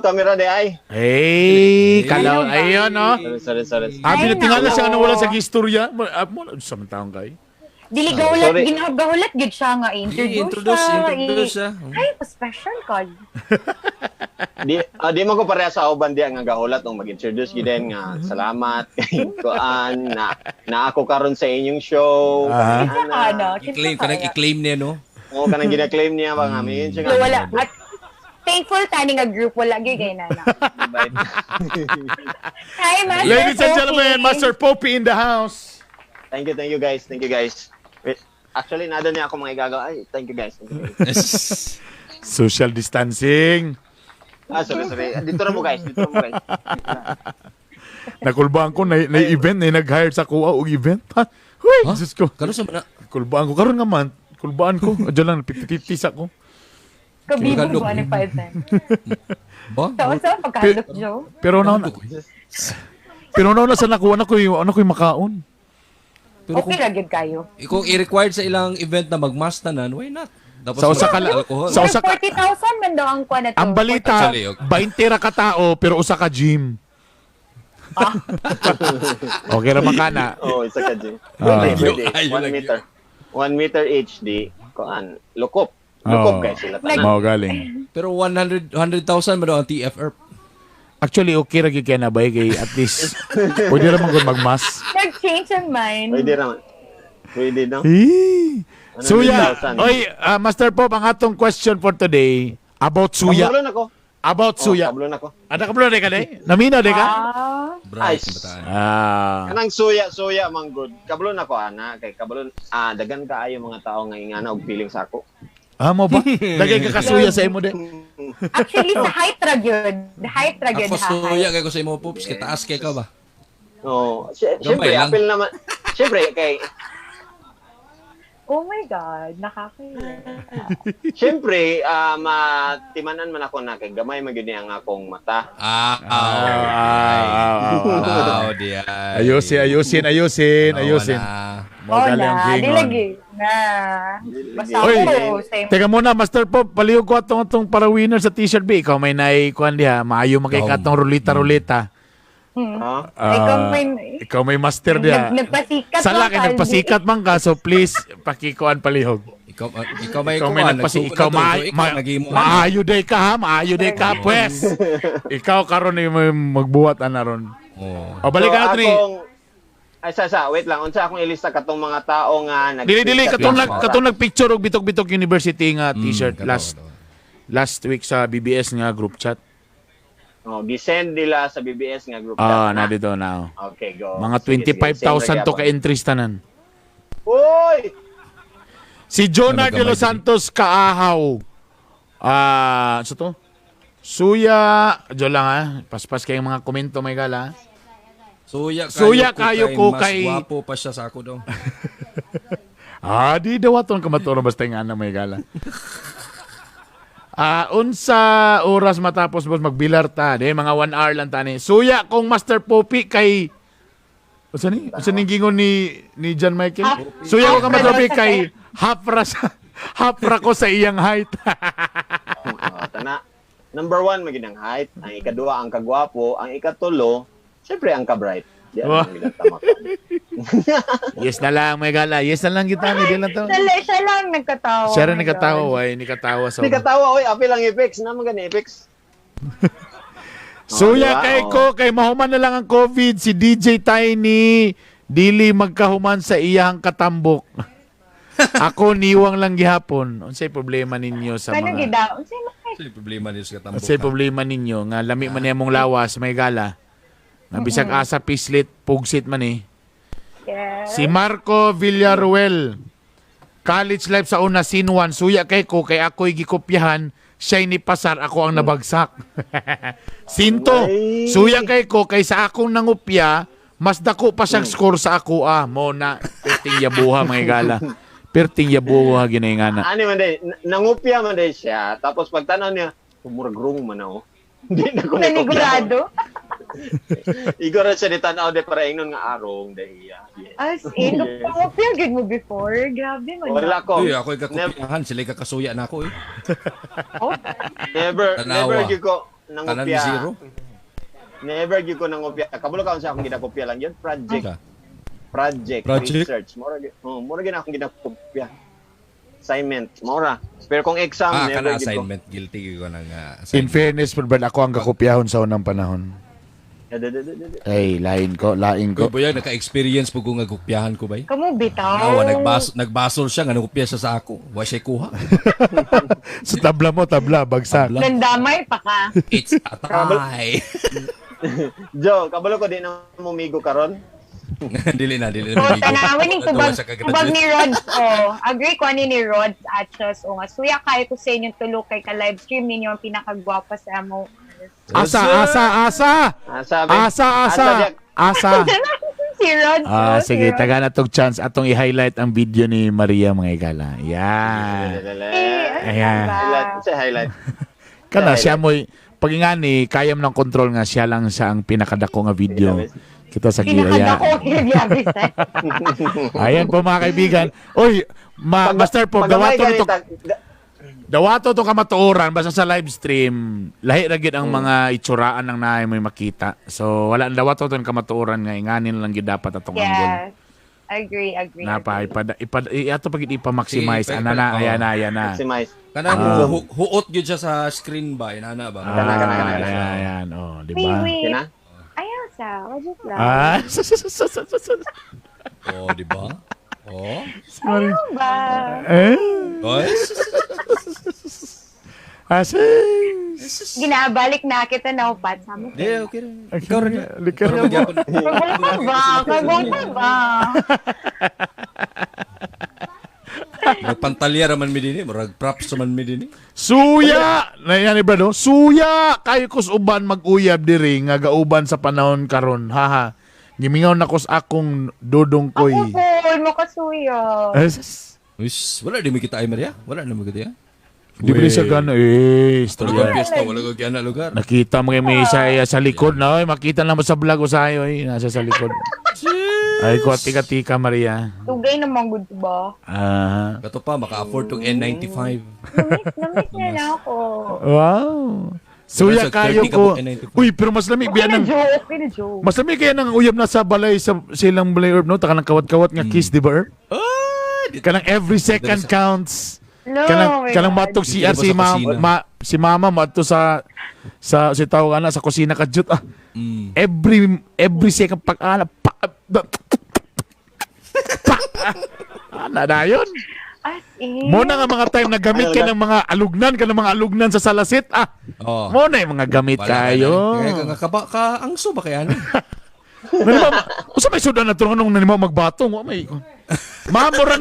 Speaker 4: Kamera di ay.
Speaker 1: Hey, kalaw ayun no.
Speaker 4: Sorry.
Speaker 1: Abi na
Speaker 2: Ay,
Speaker 1: tingala
Speaker 2: nako.
Speaker 1: siya ano wala sa gistorya. Mo sa taong kay.
Speaker 2: Dili
Speaker 4: sorry.
Speaker 2: gahulat gid siya nga introduce
Speaker 3: siya.
Speaker 2: Ay, special call.
Speaker 4: Di mo ko pareha sa uban diya nga gahulat nung mag-introduce gid nga salamat kay kuan na ako karon sa inyong show.
Speaker 3: I-claim niya, no?
Speaker 4: Oo, kanang gina-claim niya ba nga min siya
Speaker 2: So, wala. At thankful tani nga group wala gyud kay nana. Hi, Master
Speaker 1: Ladies and gentlemen,
Speaker 2: Poppy.
Speaker 1: Master Poppy in the house.
Speaker 4: Thank you guys. Wait, actually nado niya ako mga igagaw. Ay, thank you guys.
Speaker 1: Social distancing.
Speaker 4: Sorry. Dito na mo guys.
Speaker 1: Nakulbaan ko na event na nag-hire sa kuha og event. Ha? Huy, Diyos ko.
Speaker 3: Kano sa mana?
Speaker 1: Kulbaan ko karon nga man. Kulbaan ko. Adyo lang 50-50 ako.
Speaker 2: Kabibo ko ani 5 times.
Speaker 3: Ba?
Speaker 2: Sa pagkalok Joe.
Speaker 1: Pero na sa nakuha na ko yung makaon.
Speaker 3: Pero
Speaker 2: Okay ra gyud kayo.
Speaker 3: kung i-required sa ilang event na mag-mask tanan, why not? Tapos
Speaker 1: Sa usa ka
Speaker 3: alcohol.
Speaker 1: sa usa ka
Speaker 2: 40,000 man daw ang kuan na to.
Speaker 1: ang balita
Speaker 3: Actually,
Speaker 1: 20 ra ka tao pero usa ka gym. Okay ra man kana.
Speaker 4: Isa ka din.
Speaker 3: Ayun,
Speaker 4: 1 meter. 1 meter HD. Kuan, lukop.
Speaker 1: Oh.
Speaker 4: Lukop guys sila.
Speaker 1: Mao galing.
Speaker 3: Pero 100,000 ba daw ang TFR?
Speaker 1: Actually okay ra gyud kay na bay kay at least pwede ra man gud magmas.
Speaker 2: Nag-change ang mind.
Speaker 4: Pwede no?
Speaker 1: Suya.
Speaker 4: 100,000.
Speaker 1: Oy, Master Pop, ang atong question for today about suya.
Speaker 4: Kabulon ako.
Speaker 1: About suya.
Speaker 4: Kabulon ako.
Speaker 1: Ada ka bro de ka de? Namina de ka?
Speaker 3: Bright
Speaker 4: Ice.
Speaker 3: bataan.
Speaker 4: Kanang suya man good. Kabulon ako ana kay kabulon dagan kaayo mga tao nga ingana og feeling sa ako.
Speaker 1: Mo ba? Dagay ka kasuya sa imo de.
Speaker 2: Actually, sa height ra gyud. Height ra gyud
Speaker 3: Ako suya kay ko sa imo pops, kay taas kay ka ba?
Speaker 4: Oo.
Speaker 3: Gambay
Speaker 4: Siyempre,
Speaker 3: lang.
Speaker 4: apil naman. Siyempre, kay
Speaker 2: Oh my God, nakakaiyak.
Speaker 4: Siyempre, matimanan man ako na kay gamay magyud ang akong mata.
Speaker 3: Wow, di ay.
Speaker 1: Ayusin. Magaling ang
Speaker 2: di
Speaker 1: gingon.
Speaker 2: lagi. Na. Basta
Speaker 1: Oy,
Speaker 2: ako, same.
Speaker 1: teka muna, Master Pop, palihog ko atong para winner sa t-shirt ba? Ikaw may naikuan diha, maayo makikatong rulita-rulita.
Speaker 4: Ha?
Speaker 1: Ikaw may master diha.
Speaker 2: Nagpasikat
Speaker 1: Sa laki, nagpasikat man ka, so please, pakikuan palihog.
Speaker 3: Ikaw may
Speaker 1: Ikaw may
Speaker 3: kuwan,
Speaker 1: nagpasikat.
Speaker 3: nagsuko
Speaker 1: Ikaw
Speaker 3: na to, ikaw nagimo.
Speaker 1: maayo day ka ha, maayo day ka, pues. Ikaw karon ay magbuhat ana ron.
Speaker 3: Oh.
Speaker 1: O, balikan natin ni.
Speaker 4: Ay, wait lang. Unsa akong ilista katong mga tao nga
Speaker 1: Dili,
Speaker 4: nag-
Speaker 1: katong nagpicture og Bitok-Bitok University nga t-shirt last week sa BBS nga group chat.
Speaker 4: Gisend nila sa BBS nga group chat.
Speaker 1: Na dito na.
Speaker 4: Okay, go.
Speaker 1: Mga
Speaker 4: Sige,
Speaker 1: 25,000 to
Speaker 4: sige.
Speaker 1: ka entries tanan.
Speaker 4: Uy!
Speaker 1: Si Jonah de
Speaker 3: Ano
Speaker 1: Los Santos Kaahaw. So to? Suya, jo lang ha. Paspas kayong mga komento may gala.
Speaker 3: Suya
Speaker 1: kayo ko
Speaker 3: mas
Speaker 1: kay-
Speaker 3: gwapo pa siya sa ako daw.
Speaker 1: Di dawaton ka maturo basta nga na may gala. Unsa oras matapos boss magbilar ta? Di mga 1 hour lang tani. Suya kung Master Poppy kay Unsa ni gingon ni John Michael? Suya ko ka Master Poppy kay hapra ko sa iyang height.
Speaker 4: Tana. Number 1, maging ang height. Ang ikaduha, ang kagwapo. Ang ikatulo, syempre ang ka-bright. Di
Speaker 1: Wow.
Speaker 4: ang tama ko.
Speaker 1: Yes na lang may gala. Yes na lang kita ni lang to.
Speaker 2: Siya lang nagkatawa.
Speaker 1: Siya rin
Speaker 2: Oh my
Speaker 1: nakatawa,
Speaker 2: God.
Speaker 1: way, nakatawa sa.
Speaker 4: Hindi katawa, oy, apil ang Apex. Naman gani Apex.
Speaker 1: Suya
Speaker 4: diba?
Speaker 1: kay ko, kay mahuman na lang ang COVID, si DJ Tiny, dili magkahuman sa iyang katambok. Ako niwang lang gihapon. Unsay problema ninyo sa
Speaker 2: Kano
Speaker 1: mga
Speaker 2: gida? Unsay man
Speaker 3: Kasi problema niyo sa katambok.
Speaker 1: Unsay problema ninyo nga lami man imong lawas may gala. Nga bisag asa pislit, pugsit man eh.
Speaker 2: Yes.
Speaker 1: Si Marco Villaruel. College life sa una scene 1, suya kay ko kay ako'y gikopyahan, siya'y ni pasar, ako ang nabagsak. Sinto,
Speaker 4: Ay.
Speaker 1: suya kay ko kay sa akong nangupya, mas dako pa siyang score sa ako mo na perting yabuha mga gala. Perting yabuha ginayngana.
Speaker 4: Ani man day, nangupya man day siya. Tapos pagtanaw niya, murag-rung man ako. Hindi na ko
Speaker 2: Nanigurado?
Speaker 4: Igor siya ni tanaw de para ingnon nga arong day. Yes.
Speaker 2: As in,
Speaker 4: Yes.
Speaker 2: kapag good mo before. Grabe man.
Speaker 4: Wala ko.
Speaker 3: Uy, ako'y kakupihan. Sila kakasuya na ako eh.
Speaker 4: Never
Speaker 3: Tanawa.
Speaker 4: gyud ko
Speaker 3: Tanan
Speaker 4: nangupya.
Speaker 3: zero.
Speaker 4: Never gyud ko nangupya. Kabalo ka sa akong ginakopya lang yun. Project.
Speaker 3: Ka.
Speaker 4: project, research, mura gina akong ginakopya. Assignment, mura. Pero kung exam,
Speaker 3: Kana
Speaker 4: never gid ko.
Speaker 3: assignment, guilty ko ng
Speaker 1: In
Speaker 3: assignment.
Speaker 1: fairness, Brad, ako ang kakopyahon sa unang panahon. Ay, lain ko.
Speaker 3: Ko boy, naka-experience po kung nagkopyahan ko ba?
Speaker 2: Kamu bitaw.
Speaker 3: Nawa nagbasol siya nga nagkopya siya sa ako. Wa siya kuha.
Speaker 1: Sa tabla mo, bagsak.
Speaker 3: Tabla.
Speaker 2: Nandamay pa ka.
Speaker 3: It's a tie.
Speaker 4: Joe, kabalo ko din ang mumigo karon.
Speaker 3: dili na.
Speaker 2: So, tanawin yung tubag ni Rods. Agree ko ni Rods at Chos. Nga, suya kayo ko sa inyong tulog kay ka-livestream ninyo ang pinakagwapa sa amo.
Speaker 1: Asa.
Speaker 4: Sabi.
Speaker 1: Asa.
Speaker 2: Si Rods.
Speaker 1: Sige, taga na tong chance atong i-highlight ang video ni Maria mga igala. Yan. Ayan.
Speaker 4: Highlight.
Speaker 1: Kana siya mo'y pagingani kayam ng control nga siya lang sa ang pinakadako nga video. Kita sa
Speaker 2: Pinakanda ko
Speaker 1: gilaya.
Speaker 2: yung yabis eh.
Speaker 1: Ayan po mga kaibigan. Oy, Master po, dawato to kamatuoran basta sa live stream. Lahi ra gid ang mga itsuraan ng naay mo makita. So wala ang dawato to kamatuoran nga inganin lang gid dapat atong angle.
Speaker 2: Yes. Agree.
Speaker 1: Napa ato pagid ipa-maximize
Speaker 3: Si-
Speaker 1: ana ayan na.
Speaker 4: Maximize.
Speaker 3: Kanang huot gyud siya sa screen ba? Inana ba?
Speaker 1: Ayan, di ba?
Speaker 2: Wait.
Speaker 4: Kina?
Speaker 2: Ayaw sa. Wajit lang.
Speaker 3: Oh, di ba? Oh.
Speaker 2: Ayaw ba?
Speaker 3: Guys.
Speaker 2: Ginabalik na kita na upat. Sama ko.
Speaker 3: Di, okay rin. Ikaw rin.
Speaker 1: Likar
Speaker 3: Pero
Speaker 1: mo.
Speaker 3: magyapon.
Speaker 2: Kagong ba?
Speaker 3: Nagpantalya raman mi dinhi, murag props raman mi dinhi.
Speaker 1: Suya! Na yan ni Brado. Suya! Kayo kus uban mag-uyab diri nga gauban sa panahon karon. Haha. Gimingaw na kus akong dodong koy.
Speaker 2: Ako po, makasuya.
Speaker 3: Uys, wala di mi kita ay Maria. Wala na mi kita.
Speaker 1: Di ba siya gano'n?
Speaker 3: Talagang
Speaker 1: Istorya.
Speaker 3: piyesta, wala ko kaya na lugar.
Speaker 1: Nakita mga may isa sa likod na. Oy, makita na mo sa vlog ko sa iyo. Nasa sa likod. Ay, ko tika-tika, Maria.
Speaker 2: Tugay naman good ba?
Speaker 3: Kato pa, maka-afford tong N95.
Speaker 2: Namiss niya na ako.
Speaker 1: Wow. Suya
Speaker 3: Sa
Speaker 1: kayo
Speaker 3: 30 ka
Speaker 1: ko.
Speaker 3: po, N95.
Speaker 1: Uy, pero mas lamig biyan ng...
Speaker 2: Joke.
Speaker 1: Mas lamig kaya ng uyab na sa balay sa silang balay herb, no? Taka ng kawat-kawat nga kiss, di ba, herb? Kanang every second counts.
Speaker 2: No,
Speaker 1: Kanang matog si
Speaker 3: Dito ba sa kusina?
Speaker 1: si mama mato sa si tawag ana sa kusina kadjut every second pag ana ana dayon
Speaker 2: As in.
Speaker 1: mo na nga mga time na gamit ka ng mga alugnan sa salasit
Speaker 3: Oh.
Speaker 1: mo na yung mga gamit kayo
Speaker 3: Kaya ka-angso ba kaya na?
Speaker 1: usa may sudan na tulungan nung nanimo magbatong wa may mamura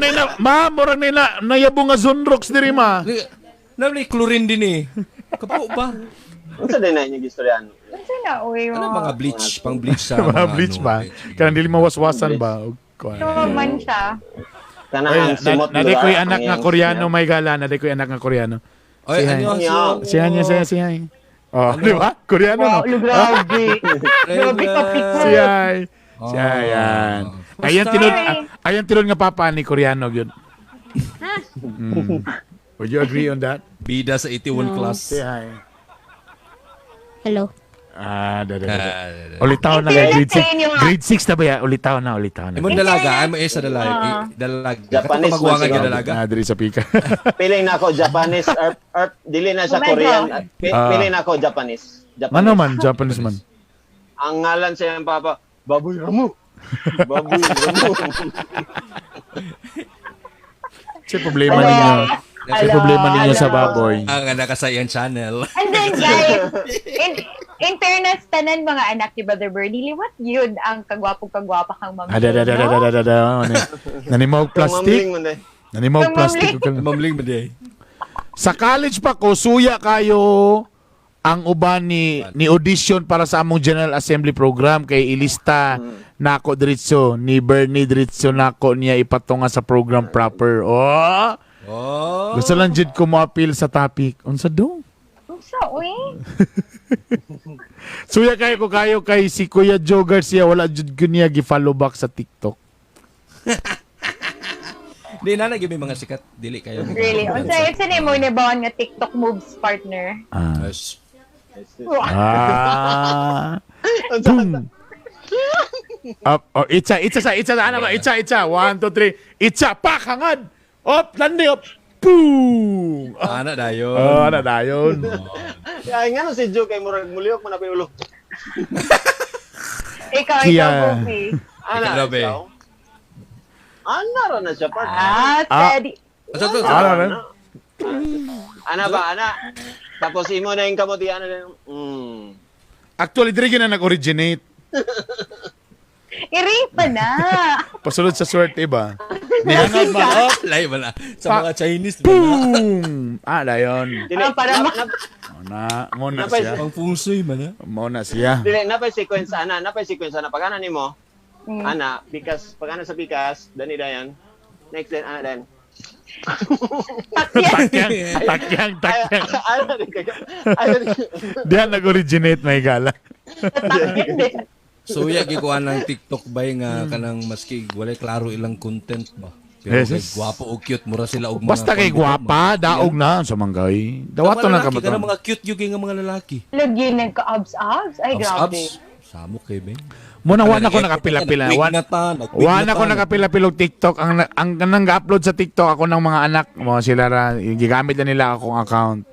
Speaker 1: nila nayabo nga zonrox diri ma
Speaker 3: Namli chlorine din eh. Kapo ba?
Speaker 4: Unsa din na inyong istoryan?
Speaker 2: Kasi na, uy,
Speaker 3: Ano mga bleach, pang bleach sa
Speaker 1: mga bleach ba kanang dili mawaswasan ba
Speaker 2: Tumaman siya.
Speaker 4: Kanang simot
Speaker 1: naday ko'y anak nga Koreano may gala naday ko'y anak nga Koreano
Speaker 3: Ay,
Speaker 1: Si
Speaker 3: ano?
Speaker 1: siya di ba Koreano no
Speaker 2: Wow, grabe. Grabe ka, Pico.
Speaker 1: siya yan ayan tinod nga papa ni Koreano yun would you agree on that
Speaker 3: Bida sa 81 class.
Speaker 1: say hi
Speaker 5: Hello.
Speaker 1: ulitaw na kay grade 6
Speaker 2: Explain yung-
Speaker 1: grade 6 na ba ya ulitaw na
Speaker 3: Imong dalaga, ay mo isa dalaga. Dalaga.
Speaker 4: Japanese
Speaker 3: Kato magwangan
Speaker 4: man
Speaker 3: ka
Speaker 4: siguro.
Speaker 3: dalaga.
Speaker 1: diri sa pika
Speaker 4: Piling na ako Japanese or dili na siya
Speaker 2: Oh my
Speaker 4: Korean.
Speaker 2: God.
Speaker 4: Piling na ako Japanese.
Speaker 1: ano man Japanese man
Speaker 4: Ang ngalan sa iyang papa, Baboy Ramu. Baboy Ramu.
Speaker 1: si problema ninyo si problema ninyo sa baboy
Speaker 3: Ang anak ka sa iyang channel.
Speaker 2: And then, guys, in fairness, tanan mga anak ni Brother Bernie, liwat yun ang kagwapong-kagwapa kang mami.
Speaker 1: nanimog plastic
Speaker 4: Mamling mo na.
Speaker 1: nanimog
Speaker 2: Mamling.
Speaker 1: plastic
Speaker 3: Mamling ba di?
Speaker 1: sa college pa ko suya kayo ang uban ni audition para sa among General Assembly program kay ilista nako diretso ni Bernie diretso nako niya ipatunga sa program proper
Speaker 3: Oh.
Speaker 1: gusto lang jud ko mo-appeal sa topic unsa do
Speaker 2: Sa, uy.
Speaker 1: suya kayo kay si Kuya Joe Garcia wala jud ko niya gi-follow back sa TikTok
Speaker 3: Di na lagi may mga sikat dili kayo.
Speaker 2: Really. Unsa ni mo ni bawon nga TikTok moves partner?
Speaker 3: Yes.
Speaker 1: boom Up, oh, itcha, ano ba? Itcha. 1, 2, 3. Itcha, pak, hangad. Op, landing, op. Boom!
Speaker 3: Ana dayon.
Speaker 1: Oh, na dayon.
Speaker 4: Ay nga no si Joe kay murag muliok man na ulo.
Speaker 2: Ikaw,
Speaker 1: Kia.
Speaker 2: Pogi.
Speaker 4: Ana.
Speaker 3: Grabe.
Speaker 4: siya, oh. Ana ra na siya part.
Speaker 2: Steady.
Speaker 4: Ana ba ana? Tapos imo na yung kamuti ana na.
Speaker 1: Actually, diri na nag-originate.
Speaker 2: Iri pa na.
Speaker 1: Pasulod sa swerte ba? Nihangad ba? Oh,
Speaker 3: Lay ba na? Sa mga Chinese.
Speaker 1: boom! Dayon.
Speaker 4: Dili.
Speaker 2: para
Speaker 1: Muna siya.
Speaker 3: Pang feng shui man ha?
Speaker 1: Muna siya.
Speaker 4: Dili na pa sequence ana, pag ana nimo. Ana, bikas pag ana sa bikas, dani dayan. Next then ana dan.
Speaker 1: Takyang.
Speaker 4: Ano di kayo? Ano di
Speaker 1: Diyan nag-originate, may gala.
Speaker 3: Suya gikuan ng TikTok bay nga kanang maski walay klaro ilang content ba. Pero
Speaker 1: Yes,
Speaker 3: kay
Speaker 1: yes.
Speaker 3: gwapo o cute mura sila og mga
Speaker 1: Basta kay gwapa, daog na sa manggay. Dawato na ka ba
Speaker 3: Kanang
Speaker 1: to?
Speaker 3: mga cute yung nga mga lalaki.
Speaker 2: Lagyan ng ka-abs-abs. Ay, grabe.
Speaker 3: Samok kay Ben.
Speaker 1: Muna wana ko nakapila-pila. Wana ko nakapila-pila og TikTok. Ang nang upload sa TikTok ako ng mga anak mo sila ra gigamit na nila akong account.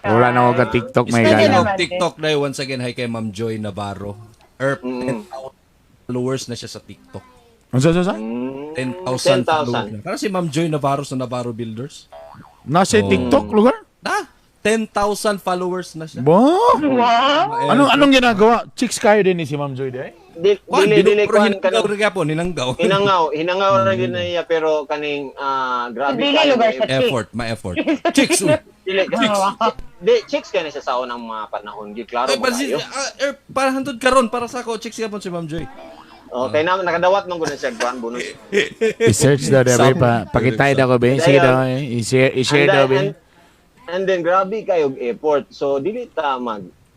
Speaker 1: Wala na ako ka TikTok may
Speaker 3: Speaking
Speaker 1: gala.
Speaker 3: of TikTok na once again hi kay Ma'am Joy Navarro. 10,000 followers na siya sa TikTok.
Speaker 1: Ano sa?
Speaker 3: 10,000
Speaker 4: 10,000.
Speaker 3: followers na. Para si Ma'am Joy Navarro sa Navarro Builders.
Speaker 1: Nasa TikTok lugar?
Speaker 3: 10,000 followers na siya.
Speaker 1: Ba?
Speaker 2: Wow.
Speaker 1: Anong ginagawa? Chicks kayo din ni si Ma'am Joy day?
Speaker 4: Dili
Speaker 3: Pero
Speaker 4: kuan
Speaker 3: hinangaw
Speaker 4: kanang
Speaker 3: rin po, ninanggaw.
Speaker 4: hinangaw ra gyud na iya pero kaning grabe
Speaker 2: Dili
Speaker 4: kayo.
Speaker 2: lugar sa
Speaker 3: Effort, ma-effort. Chicks!
Speaker 4: Dili chicks kaya sa sao ng mga panahon gi klaro
Speaker 3: Ay,
Speaker 4: mo
Speaker 3: pansin,
Speaker 4: kayo.
Speaker 3: para hantod karon para sa ako, chicks yapon si Ma'am Joy.
Speaker 4: Okay na nakadawat man gud na siya kuan bonus.
Speaker 1: I-search daw daw pa. Pakitay daw ko ba? Sige daw. I-share daw ba?
Speaker 4: And then grabe kayo effort. So dili ta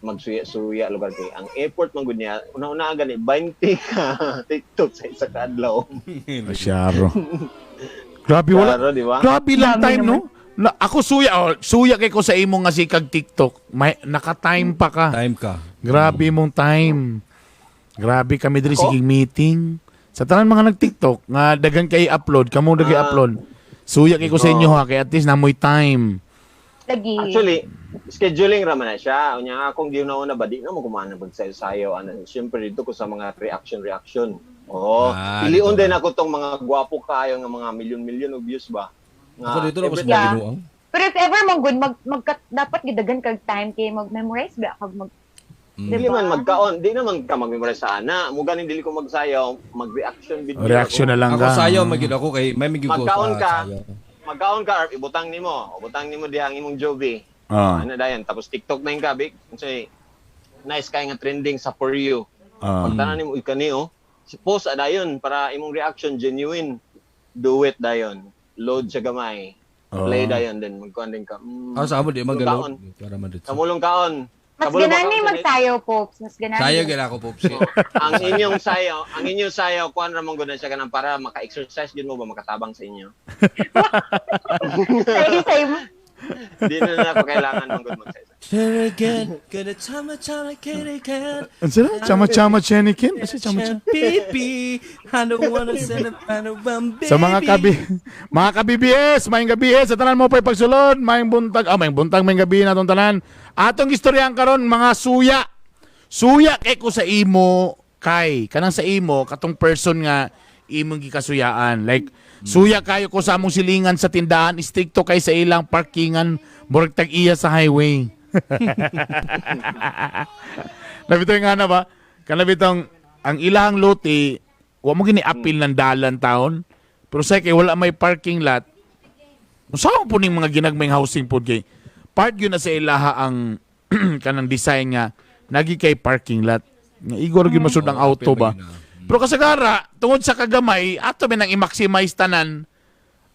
Speaker 4: magsuya lugar kay ang effort man gud niya una-una gani 20 ka TikTok sa isa ka adlaw.
Speaker 1: Masyaro. Grabe wala.
Speaker 4: Klaro, di ba?
Speaker 1: Grabe lang
Speaker 2: Dami
Speaker 1: time no. Ako suya kay ko sa imo nga si kag TikTok. May naka-time pa ka.
Speaker 3: Time ka.
Speaker 1: Grabe mong time. Grabe kami diri sige meeting. Sa tanan mga nag-TikTok nga dagan kay upload, kamo dagay upload. Suya kay ko sa inyo ha kay at least namoy time.
Speaker 2: Lagi.
Speaker 4: Actually, scheduling ra man na siya. Unya akong giuna-una ba di na mo kumana pag sayo ano. Syempre dito ko sa mga reaction. Oo. Ilion din ako tong mga gwapo kayo nga mga milyon-milyon og views ba.
Speaker 3: Ako dito na mas
Speaker 2: Yeah.
Speaker 3: maginuang.
Speaker 2: Pero if ever mong good, dapat gidagan kag time kay mag-memorize ba kag
Speaker 4: Dili man magkaon, di naman ka mag-memorize sa ana. Mo ganin dili ko magsayaw, mag-reaction video.
Speaker 1: Reaction na lang
Speaker 3: Ako
Speaker 1: ka.
Speaker 3: sayo magid ako kay may migid ko
Speaker 4: Magkaon ka.
Speaker 3: sayo.
Speaker 4: Magkaon ka, or ibutang nimo. Ibutang nimo diha ang imong Joby.
Speaker 1: Ah.
Speaker 4: Ano dayon, tapos TikTok na yung gabi. Kasi nice kay nga trending sa For You.
Speaker 1: Ah.
Speaker 4: Pagtanan nimo ikani post dayon para imong reaction genuine. Do it dayon. Load siya gamay. Play dayon din magkuan din ka.
Speaker 3: Sa amo di magalaw
Speaker 4: Kaon.
Speaker 3: para man dito.
Speaker 4: Kamulong kaon.
Speaker 2: mas
Speaker 4: Kabulong
Speaker 2: ganani
Speaker 4: makaon sa
Speaker 2: magsayaw, Pops. Mas ganani.
Speaker 3: Sayo gila ako pops.
Speaker 4: ang inyong sayaw kuan ra mong gud siya kanang para maka-exercise gid mo ba makatabang sa inyo.
Speaker 2: Sayo mo.
Speaker 4: Di na pa kailangan mong gud magsayaw.
Speaker 3: Again, gonna chama again.
Speaker 1: Ano sila? Chama-chama chenikin? Ano si chama-chama?
Speaker 3: Baby, I don't wanna send a panorama, baby.
Speaker 1: Sa mga ka-BBS, maayong gabi sa tanan mo pa'y pagsulod, maayong buntag, maayong gabi na itong tanan. Atong istoryahan karon mga suya. Suya kay ko sa imo, kanang sa imo, katong person nga imong gikasuyaan. Like, suya kayo ko sa among silingan sa tindahan, stricto kay sa ilang parkingan, murag tag-iya sa highway. Nabitoy nga na ba? Kanabitong, ang ilang lote, wa mo gini-appeal ng dalan taon, pero sa kay wala may parking lot, saan po ning mga ginagmayng housing po kay part yun na sa ilaha ang kanang design nga nagi kay parking lot. Nga igor gyud masud ang auto ba. Pero kasagara tungod sa kagamay ato man nang i-maximize tanan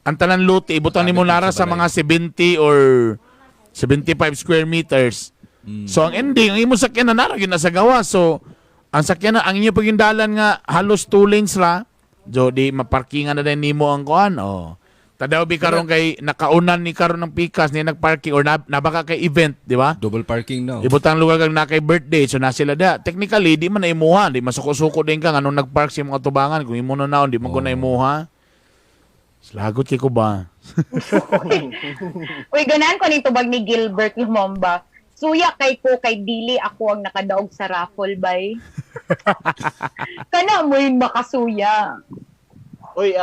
Speaker 1: ang tanan lote ibutan nimo lara sa mga 70 or 75 square meters. So ang ending ang imong sakyanan nara gyud na sa gawa. So ang sakyanan ang inyo pagindalan nga halos 2 lanes ra. Jo di maparkingan na din nimo ang kuan. Oh. Tadaw bi karon kay nakaunan ni karon ng pikas ni nagparking or nabaka kay event, di ba?
Speaker 3: Double parking now.
Speaker 1: Ibutang lugar kag na kay birthday, so na sila da. Technically, di man na imuha, di masuko-suko din ka nganong nagpark si mga tubangan kung imo na naon, di man ko na imuha. Lagot kay ko ba?
Speaker 2: Uy, ganan ko ni tubag ni Gilbert Lumumba. Suya kay ko kay dili ako ang nakadaog sa raffle bay. Kana mo yung makasuya.
Speaker 4: Uy,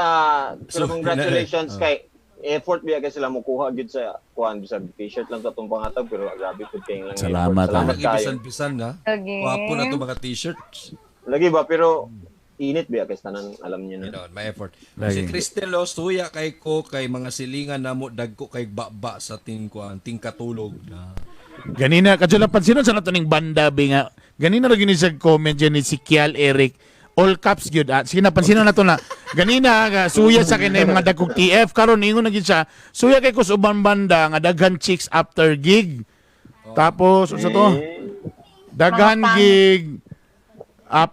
Speaker 3: So,
Speaker 4: congratulations kay effort biya kay sila mukuha gid sa kuan sa t-shirt lang sa tong pangatag pero grabe pud kay lang.
Speaker 1: Salamat,
Speaker 4: Salamat kayo.
Speaker 3: Ibisan-bisan na.
Speaker 2: Okay.
Speaker 3: Wapo na to mga t-shirts.
Speaker 4: Lagi ba pero init biya kay tanan alam niyo na.
Speaker 3: Yun, may effort.
Speaker 1: Lagi.
Speaker 3: Si Cristel Los, tuya kay ko kay mga silingan namo dagko kay baba sa ting kuan, ting katulog na.
Speaker 1: Ganina, kadyo lang pansinon sa nato ning banda, bi nga. Ganina rin yun sa comment dyan ni si Kial Eric. All caps yun. Sige na, pansinon na to na. Ganina, suya sa kinay mga dagkog TF. Karon ingon na gyud siya. Suya kay kus ubang banda, nga daghan chicks after gig. Tapos, sa to? Daghan
Speaker 2: Mga
Speaker 1: gig.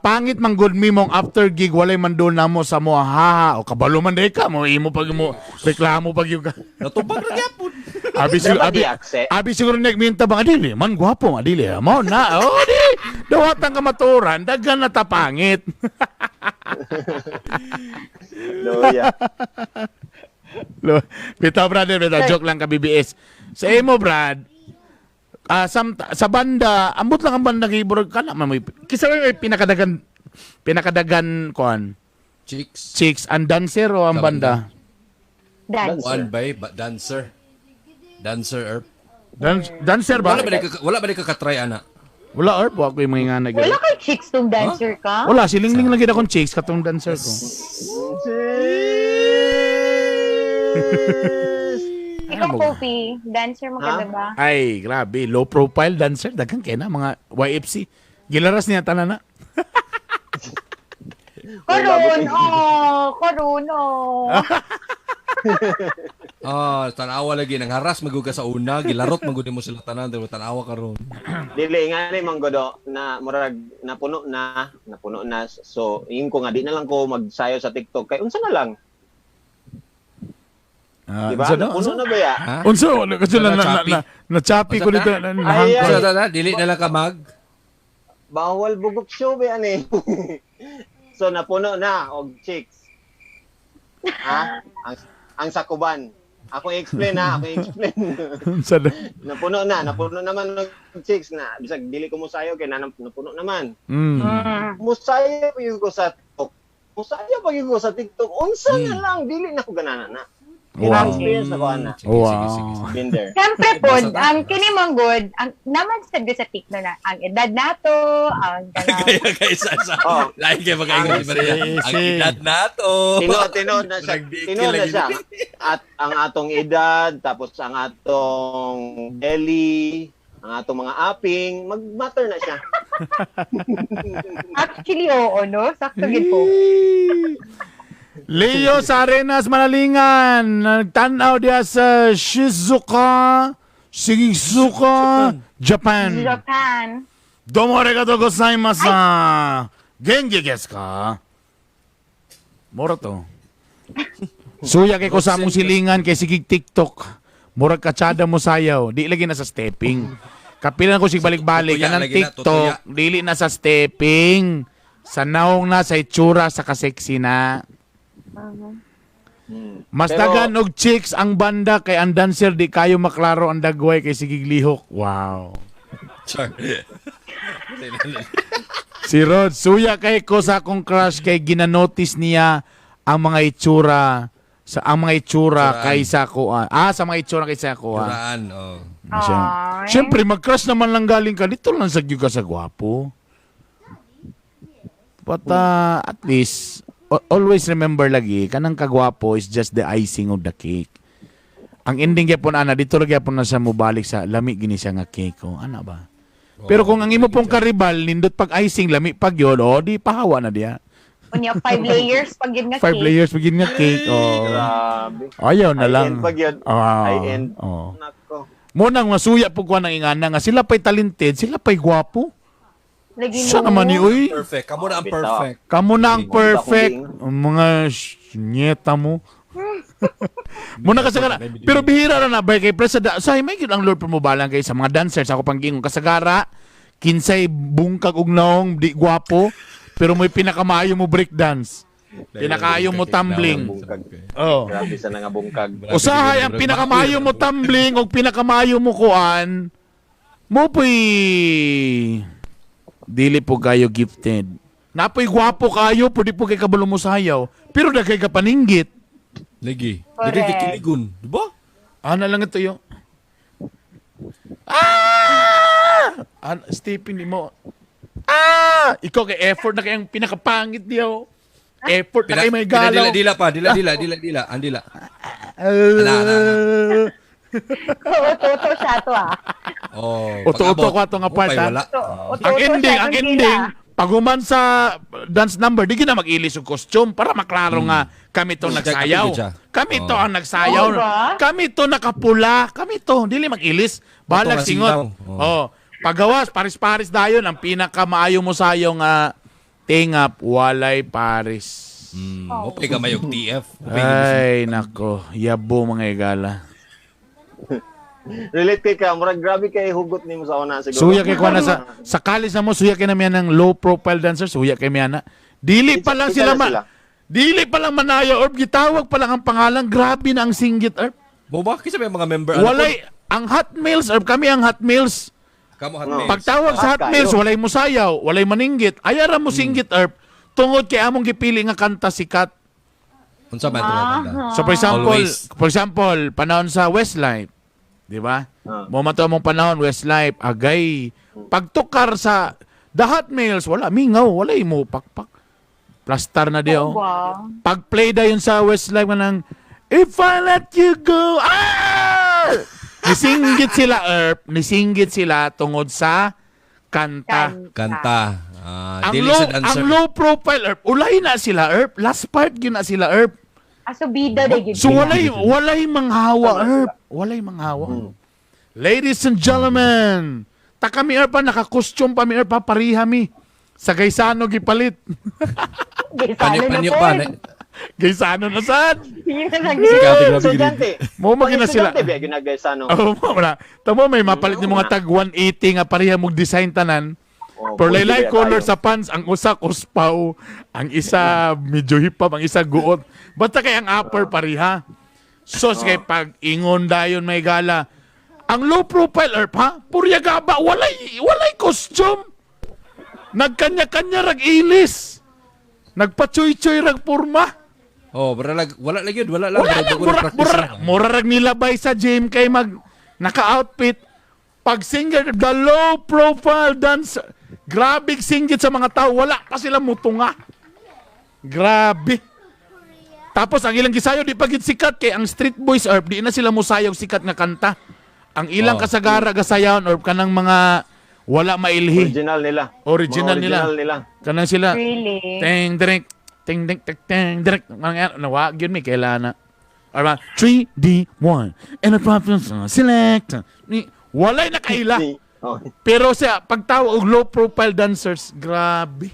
Speaker 1: Pangit man good mi mong after gig walay man doon namo sa mo ha o kabalo man day ka mo imo pag mo reklamo pag yung ka.
Speaker 3: Natubag na gyapon.
Speaker 4: Dapat i-accept.
Speaker 1: Abi siguro nagminta ba adili man gwapo adili mo na oh di dawatan ka maturan daghan na tapangit.
Speaker 4: No, yeah.
Speaker 1: Bitaw brother bitaw joke lang ka BBS. Sa imo brad sa banda ambot lang ang banda kay burag kana man may kisa may pinakadagan kuan
Speaker 3: Chicks.
Speaker 1: chicks and dancer o ang banda.
Speaker 2: Dance.
Speaker 3: One by dancer. Dancer Earp.
Speaker 1: Dancer ba?
Speaker 3: Wala ba di ka katry ana?
Speaker 1: Wala Earp, wala ko yung mga nga
Speaker 2: Wala kay chicks tong dancer ka?
Speaker 1: Wala, silingling lagi akong chicks katong dancer ko.
Speaker 2: Ikaw, Kofi, dancer mo ka
Speaker 4: Ha?
Speaker 2: diba?
Speaker 1: Ay, grabe, low profile dancer, daghang kay na mga YFC. Gilaras niya tanan na.
Speaker 2: Karon, oh.
Speaker 3: Tanawa lagi nang haras maguga sa una, gilarot magud mo sila tanan, pero tanawa karon.
Speaker 4: Dili nga ni manggodo na murag napuno na. So, ingin ko nga di na lang ko magsayo sa TikTok kay unsa na lang. Di ba? Napuno na ba ya?
Speaker 3: Ha?
Speaker 1: Unso, kasi
Speaker 3: Wala,
Speaker 1: na choppy ko dito.
Speaker 4: Ay,
Speaker 3: So dili na lang ka mag.
Speaker 4: Bawal bugok show ba yan eh. So, napuno na og chicks. Ha? Ang sakuban. Ako i-explain ha, ako i-explain.
Speaker 1: Unsa na.
Speaker 4: napuno naman ng chicks na. Bisag dili ko musayo kay napuno naman. Musayo pa yun ko sa TikTok. Unsa na lang, dili na ko ganana na.
Speaker 1: Wow.
Speaker 4: Experience na ko ana.
Speaker 1: Wow.
Speaker 4: Been there.
Speaker 2: Siyempre po, ang kini mong good, ang naman sa sa TikTok na, ang edad nato, ang
Speaker 3: Kaya sa
Speaker 4: Oh.
Speaker 3: lain kay magaingon si Maria. Ang edad nato.
Speaker 4: Tinod na siya. At ang atong edad, tapos ang atong belly, ang atong mga aping, mag-matter na siya.
Speaker 2: actually, oo, no? Sakto gid po.
Speaker 1: Leo sa Arenas Manalingan, nagtanaw diya sa Shizuoka, Japan.
Speaker 2: Japan.
Speaker 1: Domo arigatou gozaimasu. Genki desu ka? Mura to. Suya kay ko sa among silingan kay sigig TikTok. Murag katsada mo sayaw. Di lagi na sa stepping. Kapilan ko sig balik-balik.
Speaker 3: Tutuya
Speaker 1: Kanang
Speaker 3: lagi na,
Speaker 1: TikTok, dili na sa stepping. Sa naong na, sa itsura, sa kaseksi na. Mas
Speaker 4: Pero-
Speaker 1: dagan og chicks ang banda kay ang dancer di kayo maklaro ang dagway kay sigig lihok. Wow.
Speaker 3: Char.
Speaker 1: Si Rod, suya kay ko sa akong crush kay ginanotice niya ang mga itsura sa
Speaker 3: Turaan.
Speaker 1: kaysa ko. Sa mga itsura kaysa ko.
Speaker 3: Turaan, oh.
Speaker 2: Ay.
Speaker 1: Siyempre, mag-crush naman lang galing ka. Dito lang sa ka sa gwapo. But at least, always remember lagi, kanang kagwapo is just the icing of the cake. Ang ending kaya po na, dito lagi po na siya mubalik sa lami gini siya nga cake. Oh, ano ba? Pero kung ang imo pong karibal, nindot pag icing, lami pag yun, di pahawa na diya.
Speaker 2: Unya 5 layers pag yun nga
Speaker 1: 5 layers pag yun nga cake. Oh.
Speaker 4: Grabe.
Speaker 1: Ayaw na lang.
Speaker 4: High-end pag yun.
Speaker 1: Ah,
Speaker 4: High-end.
Speaker 1: oh.
Speaker 4: Nako.
Speaker 1: Muna nga suya po ko ng ingana nga, sila pa'y talented, sila pa'y gwapo.
Speaker 2: Lagi
Speaker 1: Siya naman ni Uy.
Speaker 3: Perfect. Kamu na ang perfect.
Speaker 1: Kamu na ang
Speaker 4: Hindi ko
Speaker 1: perfect.
Speaker 4: bigla
Speaker 1: Ang mga nyeta mo. Muna kasagara. Pero bihira na ba kay Presida. Say may gyud ang Lord promobalan kay sa mga dancers ako panggingon kasagara. Kinsay bungkag og naong di gwapo pero may pinakamayo mo break dance. Pinakaayo mo tumbling. Oh.
Speaker 4: Grabe sa nga bungkag.
Speaker 1: Usahay ang pinakamayo mo tumbling o pinakamayo mo kuan. Mo po'y dili po kayo gifted. Napoy gwapo kayo, pwede po kay kabalo mo sayaw. Pero dagay ka paninggit.
Speaker 3: Lagi.
Speaker 2: Correct.
Speaker 3: Lagi kikiligon. Diba?
Speaker 1: Ano lang ito yun? Stephen, di mo. Ikaw kay effort na kayang pinakapangit diyo. Effort na kayo may galaw.
Speaker 3: Dila pa. Dila. Andila.
Speaker 2: Toto siya to
Speaker 3: Oh,
Speaker 1: Uto-uto ko ato nga part, ha?
Speaker 3: wala.
Speaker 1: Ang ending, paguman sa dance number, di na mag-ilis yung costume para maklaro nga kami to nagsayaw. Kami to ang nagsayaw.
Speaker 2: Oo ba?
Speaker 1: Kami to nakapula. Kami to, dili mag-ilis. Balag
Speaker 3: Bato nga
Speaker 1: singot.
Speaker 3: singaw.
Speaker 1: Oh. Pagawas, paris-paris dayon. Ang pinakamaayo mo sayo nga tingap, walay paris.
Speaker 3: Okay ka mayog TF.
Speaker 1: Ay, nako. Yabo mga igala.
Speaker 4: Relate kay ka, murag grabe kay hugot nimo sa una siguro.
Speaker 1: Suya kay kuana sa college na mo, suya kay na miya ng low profile dancer, suya kay miya na. Dili pa lang sila dili pa lang manayo or gitawag pa lang ang pangalan, grabe na ang singgit or.
Speaker 3: Mo ba kasi may mga member
Speaker 1: Walay ang hot meals or kami ang hot meals.
Speaker 3: Kamo hot
Speaker 4: No.
Speaker 3: meals.
Speaker 1: Pagtawag sa hot
Speaker 4: Kayo.
Speaker 1: meals, walay musayaw, walay maninggit. Ayara mo singgit or tungod kay among gipili nga kanta sikat.
Speaker 3: Unsa man ito maganda?
Speaker 1: So
Speaker 3: Always.
Speaker 1: for example, panahon sa Westlife, di ba? Mo man to among panahon Westlife, agay pagtukar sa the hot meals, wala mingaw, walay mo pakpak. Plastar na diyo.
Speaker 2: Wow.
Speaker 1: Pag-play dayon sa Westlife nga nang If I Let You Go. Nisinggit sila tungod sa kanta.
Speaker 3: Kanta.
Speaker 1: Ang
Speaker 3: Dili
Speaker 1: low,
Speaker 3: sa dancer.
Speaker 1: ang low profile Erp, ulay na sila Erp. Last part yun na sila Erp.
Speaker 2: Aso bida de gid.
Speaker 1: So walay manghawa Erp. Walay manghawa. Ladies and gentlemen, ta kami Erp pa naka-costume pa mi Erp pa pariha mi. Sa Gaisano gipalit.
Speaker 3: Panyo pa.
Speaker 1: Gaisano na sad.
Speaker 4: Estudyante.
Speaker 1: Mo magina sila.
Speaker 4: Estudyante ba ginagay sa ano?
Speaker 1: Oh, mo na. Tamo may mapalit ni mga tag 180 nga pareha mong design tanan. For laylay color sa pants, ang usa kuspaw, ang isa medyo hipap, ang isa guot. Basta kay ang upper pareha. So kay pag ingon dayon may gala. Ang low profile Erp ha? Purya gaba, walay costume. Nagkanya-kanya rag ilis. Nagpachoy-choy rag porma.
Speaker 3: Oh, wala lang yun. Wala lang.
Speaker 1: Mura rag nilabay sa gym kay naka-outfit. Pag singer, the low profile dancer. Grabe singgit sa mga tao. Wala pa sila mutunga. Grabe. Tapos ang ilang gisayo di pagit sikat kay ang Street Boys Erp di na sila musayog sikat nga kanta. Ang ilang kasagara gasayawn or kanang mga wala mailhi.
Speaker 4: Original nila.
Speaker 1: Original
Speaker 4: Mga
Speaker 1: nila. Kanang sila.
Speaker 2: Really?
Speaker 1: Teng direk, teng ding tek teng direk. Mga nawag yun may kailan na. Or 3D 1 and a problem select. Walay na kaila.
Speaker 4: Oh.
Speaker 1: Pero sa pagtawag og low profile dancers, grabe.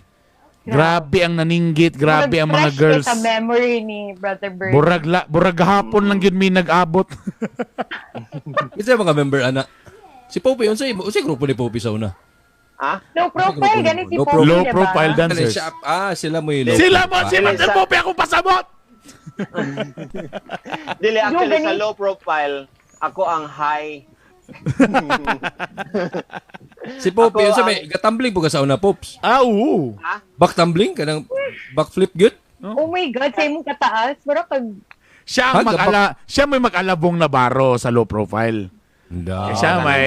Speaker 1: Grabe ang naninggit, grabe ang mga girls.
Speaker 2: Sa memory ni Brother Bird.
Speaker 1: Burag hapon lang yun may nag-abot.
Speaker 3: Isa mga member ana. Si Poppy, unsay grupo ni Poppy sa una?
Speaker 4: Ha?
Speaker 2: Low profile, ganit si
Speaker 3: Low
Speaker 2: Poppy,
Speaker 1: Low
Speaker 2: diba?
Speaker 1: profile dancers.
Speaker 3: Sila mo yung low.
Speaker 1: Sila mo, si
Speaker 4: Dili
Speaker 1: Mr.
Speaker 4: sa-
Speaker 1: Poppy, ako pasabot!
Speaker 4: Dili, actually sa
Speaker 2: ganit-
Speaker 4: low profile, ako ang high.
Speaker 3: Si Poppy,
Speaker 4: Ako
Speaker 3: unsa may gatumbling po ka sa una, Pops?
Speaker 1: Oo.
Speaker 3: Back tumbling? Kanang backflip good?
Speaker 2: Oh my God, sa imong kataas. Pero pag
Speaker 1: Siya may mag-alabong na baro sa low profile.
Speaker 3: Hindi.
Speaker 1: Siya may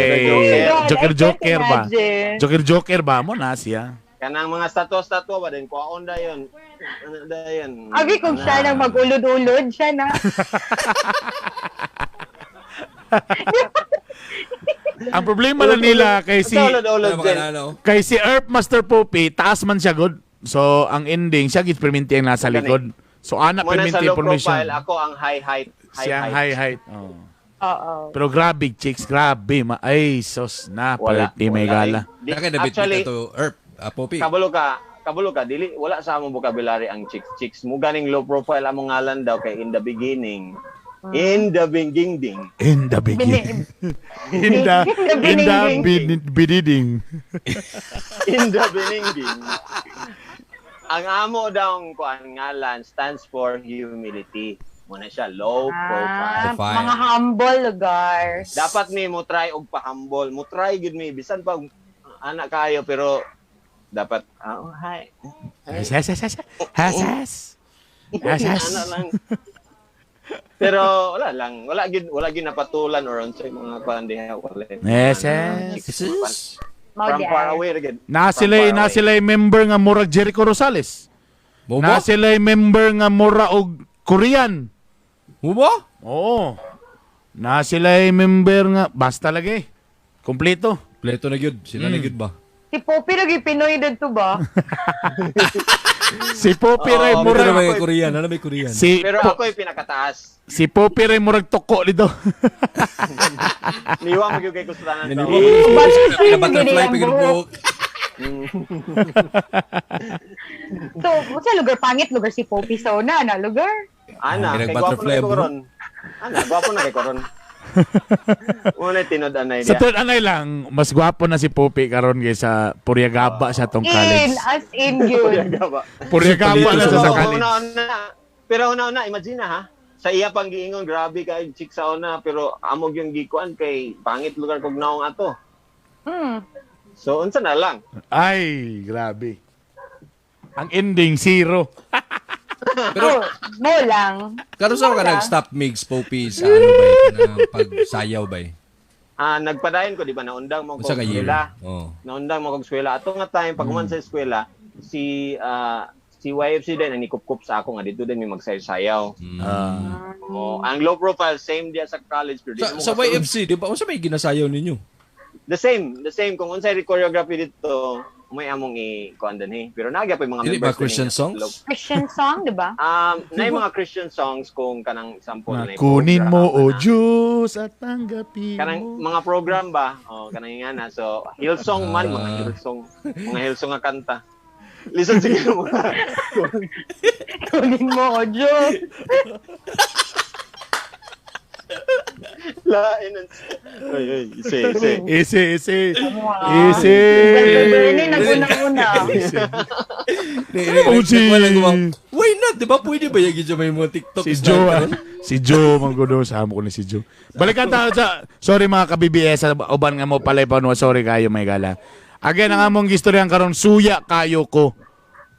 Speaker 1: Joker ba? Joker ba mo na siya?
Speaker 4: Kanang mga statwa-statwa ba din? Kuwaon da yun. Ano da yun?
Speaker 2: Abi kung siya na mag-ulod-ulod, siya na.
Speaker 1: Ang problema lang nila kay si
Speaker 4: Ulod-ulod din.
Speaker 1: kay si Earth Master Poppy, taas man siya good. So ang ending siya gid-perminti ang nasa likod. So anak
Speaker 4: Muna sa
Speaker 1: perminti
Speaker 4: low
Speaker 1: information.
Speaker 4: profile, ako ang high height.
Speaker 1: Siya ang high height. Oh.
Speaker 2: Oo.
Speaker 1: Pero grabe chicks, grabe ay sos na
Speaker 4: Wala,
Speaker 1: party may
Speaker 4: wala
Speaker 1: gala.
Speaker 4: Di-
Speaker 3: Naka David
Speaker 4: Actually,
Speaker 3: to Earp, Poppy.
Speaker 4: kabalo ka, kabulo ka, dili, wala sa among vocabulary ang chicks. Mo ganing low profile among ngalan daw kay in the beginning. In the beginning.
Speaker 1: In the beginning. In the beginning.
Speaker 4: In the beginning. Ang amo daw ang ngalan stands for humility. Muna siya, low profile.
Speaker 3: Profile.
Speaker 2: Mga humble lugar.
Speaker 4: Dapat ni mo try og pa-humble. Mo try gud mi bisan pag anak kayo pero dapat hi.
Speaker 1: Has.
Speaker 4: Ano lang. Pero wala gid napatulan or unsay mga pandiha wala.
Speaker 1: Yes.
Speaker 4: From far away again.
Speaker 1: Na sila member nga murag Jericho Rosales.
Speaker 3: Mo
Speaker 1: Na
Speaker 3: ba?
Speaker 1: sila member nga mura og Korean.
Speaker 3: Mo ba?
Speaker 1: Oo. Na sila member nga basta lagi. Kompleto.
Speaker 3: Pleto na gyud. Sila na gyud ba?
Speaker 2: Si Poppy lagi Pinoy dito ba?
Speaker 1: Si Poppy Ray
Speaker 3: Ano
Speaker 1: murag
Speaker 3: may Korean? Ano may Korean?
Speaker 4: Pero ako ay pinakataas.
Speaker 1: Si Poppy Ray murag toko dito.
Speaker 4: Niwa mo gyud kay kustanan
Speaker 3: Naniwa
Speaker 4: daw.
Speaker 3: mo
Speaker 2: Butterfly
Speaker 3: na butterfly
Speaker 2: ang
Speaker 3: pigil
Speaker 2: buhok.
Speaker 3: buhok.
Speaker 2: So, sa lugar pangit, lugar si Poppy sa una na lugar.
Speaker 4: Ana,
Speaker 3: Direct
Speaker 4: kay gwapo
Speaker 3: butterfly
Speaker 4: na kay
Speaker 3: bro.
Speaker 4: koron. Ana, gwapo na kay koron. Una tinod anay
Speaker 1: Sa
Speaker 4: dia.
Speaker 1: tuod anay lang, mas gwapo na si Poppy karon kaysa Puriagaba sa tong college.
Speaker 2: As in yun.
Speaker 1: Puriagaba na siya sa college.
Speaker 4: Pero una, imagine ha. Sa iya pang giingon, grabe kay chick sa una, pero amog yung gikuan kay pangit lugar kog naong ato. So, unsa na lang.
Speaker 1: Ay, grabe. Ang ending, 0.
Speaker 2: Pero, mo lang.
Speaker 3: Karon sa ka nag-stop mix Poppy sa ano ba? Kanang pagsayaw ba?
Speaker 4: Nagpadayon ko, di ba, naundang mo
Speaker 3: Sa
Speaker 4: kog
Speaker 3: ka year?
Speaker 4: eskwela.
Speaker 3: Oh.
Speaker 4: Naundang mo kog eskwela. Ato nga time, pag sa eskwela, si YFC din, ang nikup-kup sa ako nga, dito din may magsayaw. Ang low profile, same dia sa college. Pero di mo
Speaker 3: Sa
Speaker 4: kasunod.
Speaker 3: YFC, di ba? Unsa may ginasayaw ninyo?
Speaker 4: The same. Kung unsay choreography dito, may among i-kuan din eh. Pero nagya pa yung mga
Speaker 3: Dili
Speaker 4: members.
Speaker 3: ba Christian
Speaker 4: din
Speaker 3: songs?
Speaker 4: low-
Speaker 2: Christian song, di ba?
Speaker 4: na yung mga Christian songs kung kanang sample na yung
Speaker 1: Kunin mo,
Speaker 4: program
Speaker 1: O
Speaker 4: na.
Speaker 1: Diyos, at tanggapin
Speaker 4: Kanang
Speaker 1: mo.
Speaker 4: mga program ba? Kanang nga na. So, Hillsong man, mga Hillsong. Mga Hillsong nga kanta. Listen sige mo.
Speaker 2: Kunin mo, o Diyos.
Speaker 4: Lain. Ay, ise.
Speaker 1: Easy.
Speaker 2: Bernie, naguna-una.
Speaker 3: Why not? Di ba pwede ba yung gidyo may mga TikTok?
Speaker 1: Si
Speaker 3: style
Speaker 1: Joe,
Speaker 3: karon?
Speaker 1: si Joe, manggudo, sama ko ni si Joe. Balikan tayo sa, sorry mga ka-BBS, uban nga mo palay pa no, sorry kayo, may gala. Again, ang among istorya karon suya kayo ko,